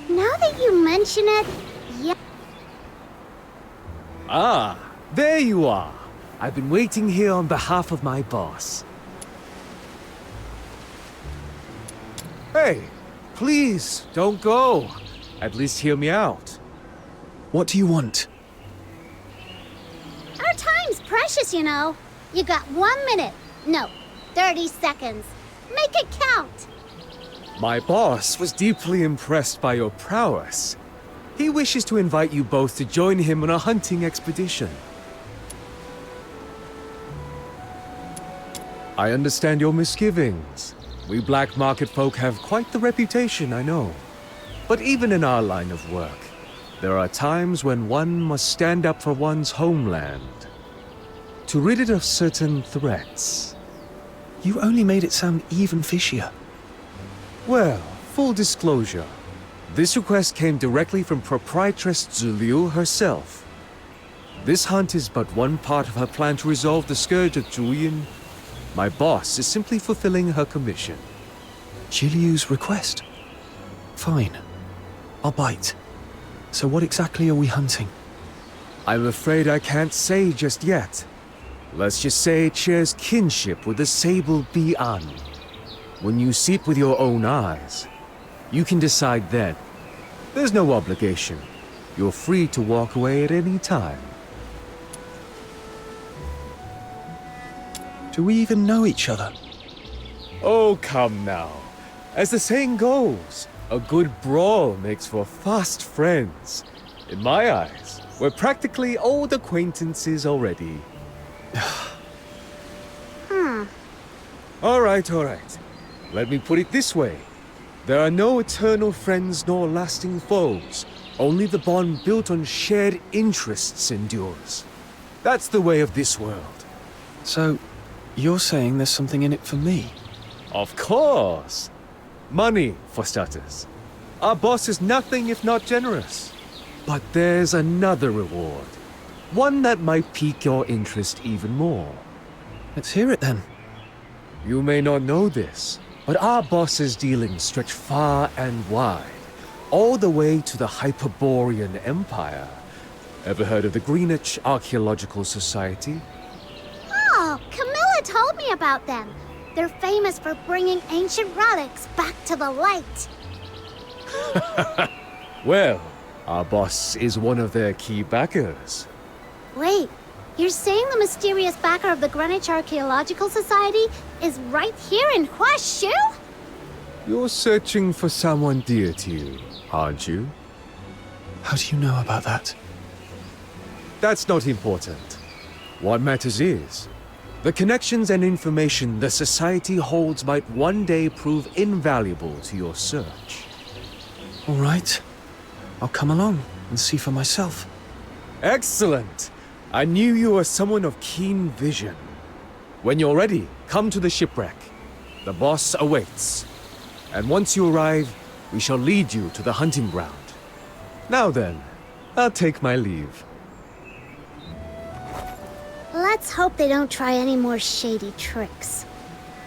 Now that you mention it, yeah. Ah, there you are. I've been waiting here on behalf of my boss. Hey, please, don't go. At least hear me out. What do you want? Our time's precious, you know. You got 1 minute. No, 30 seconds. Make it count. My boss was deeply impressed by your prowess. He wishes to invite you both to join him on a hunting expedition. I understand your misgivings. We black market folk have quite the reputation, I know. But even in our line of work, there are times when one must stand up for one's homeland. To rid it of certain threats. You only made it sound even fishier. Well, full disclosure. This request came directly from Proprietress Zhiliu herself. This hunt is but one part of her plan to resolve the scourge of Juyin. My boss is simply fulfilling her commission. Zhiliu's request? Fine. I'll bite. So what exactly are we hunting? I'm afraid I can't say just yet. Let's just say it shares kinship with the Sable Bian. When you see it with your own eyes, you can decide then. There's no obligation. You're free to walk away at any time. Do we even know each other? Oh, come now. As the saying goes, a good brawl makes for fast friends. In my eyes, we're practically old acquaintances already. All right. Let me put it this way. There are no eternal friends nor lasting foes. Only the bond built on shared interests endures. That's the way of this world. So, you're saying there's something in it for me? Of course. Money, for starters. Our boss is nothing if not generous. But there's another reward. One that might pique your interest even more. Let's hear it then. You may not know this, but our boss's dealings stretch far and wide. All the way to the Hyperborean Empire. Ever heard of the Greenwich Archaeological Society? Oh, Camilla told me about them. They're famous for bringing ancient relics back to the light. Well, our boss is one of their key backers. Wait, you're saying the mysterious backer of the Greenwich Archaeological Society is right here in Huaxu? You're searching for someone dear to you, aren't you? How do you know about that? That's not important. What matters is, the connections and information the Society holds might one day prove invaluable to your search. All right. I'll come along and see for myself. Excellent! I knew you were someone of keen vision. When you're ready, come to the shipwreck. The boss awaits. And once you arrive, we shall lead you to the hunting ground. Now then, I'll take my leave. Let's hope they don't try any more shady tricks.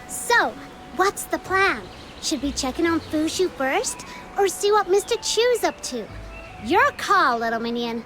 So, what's the plan? Should we check in on Fushu first, or see what Mr. Chu's up to? Your call, little minion.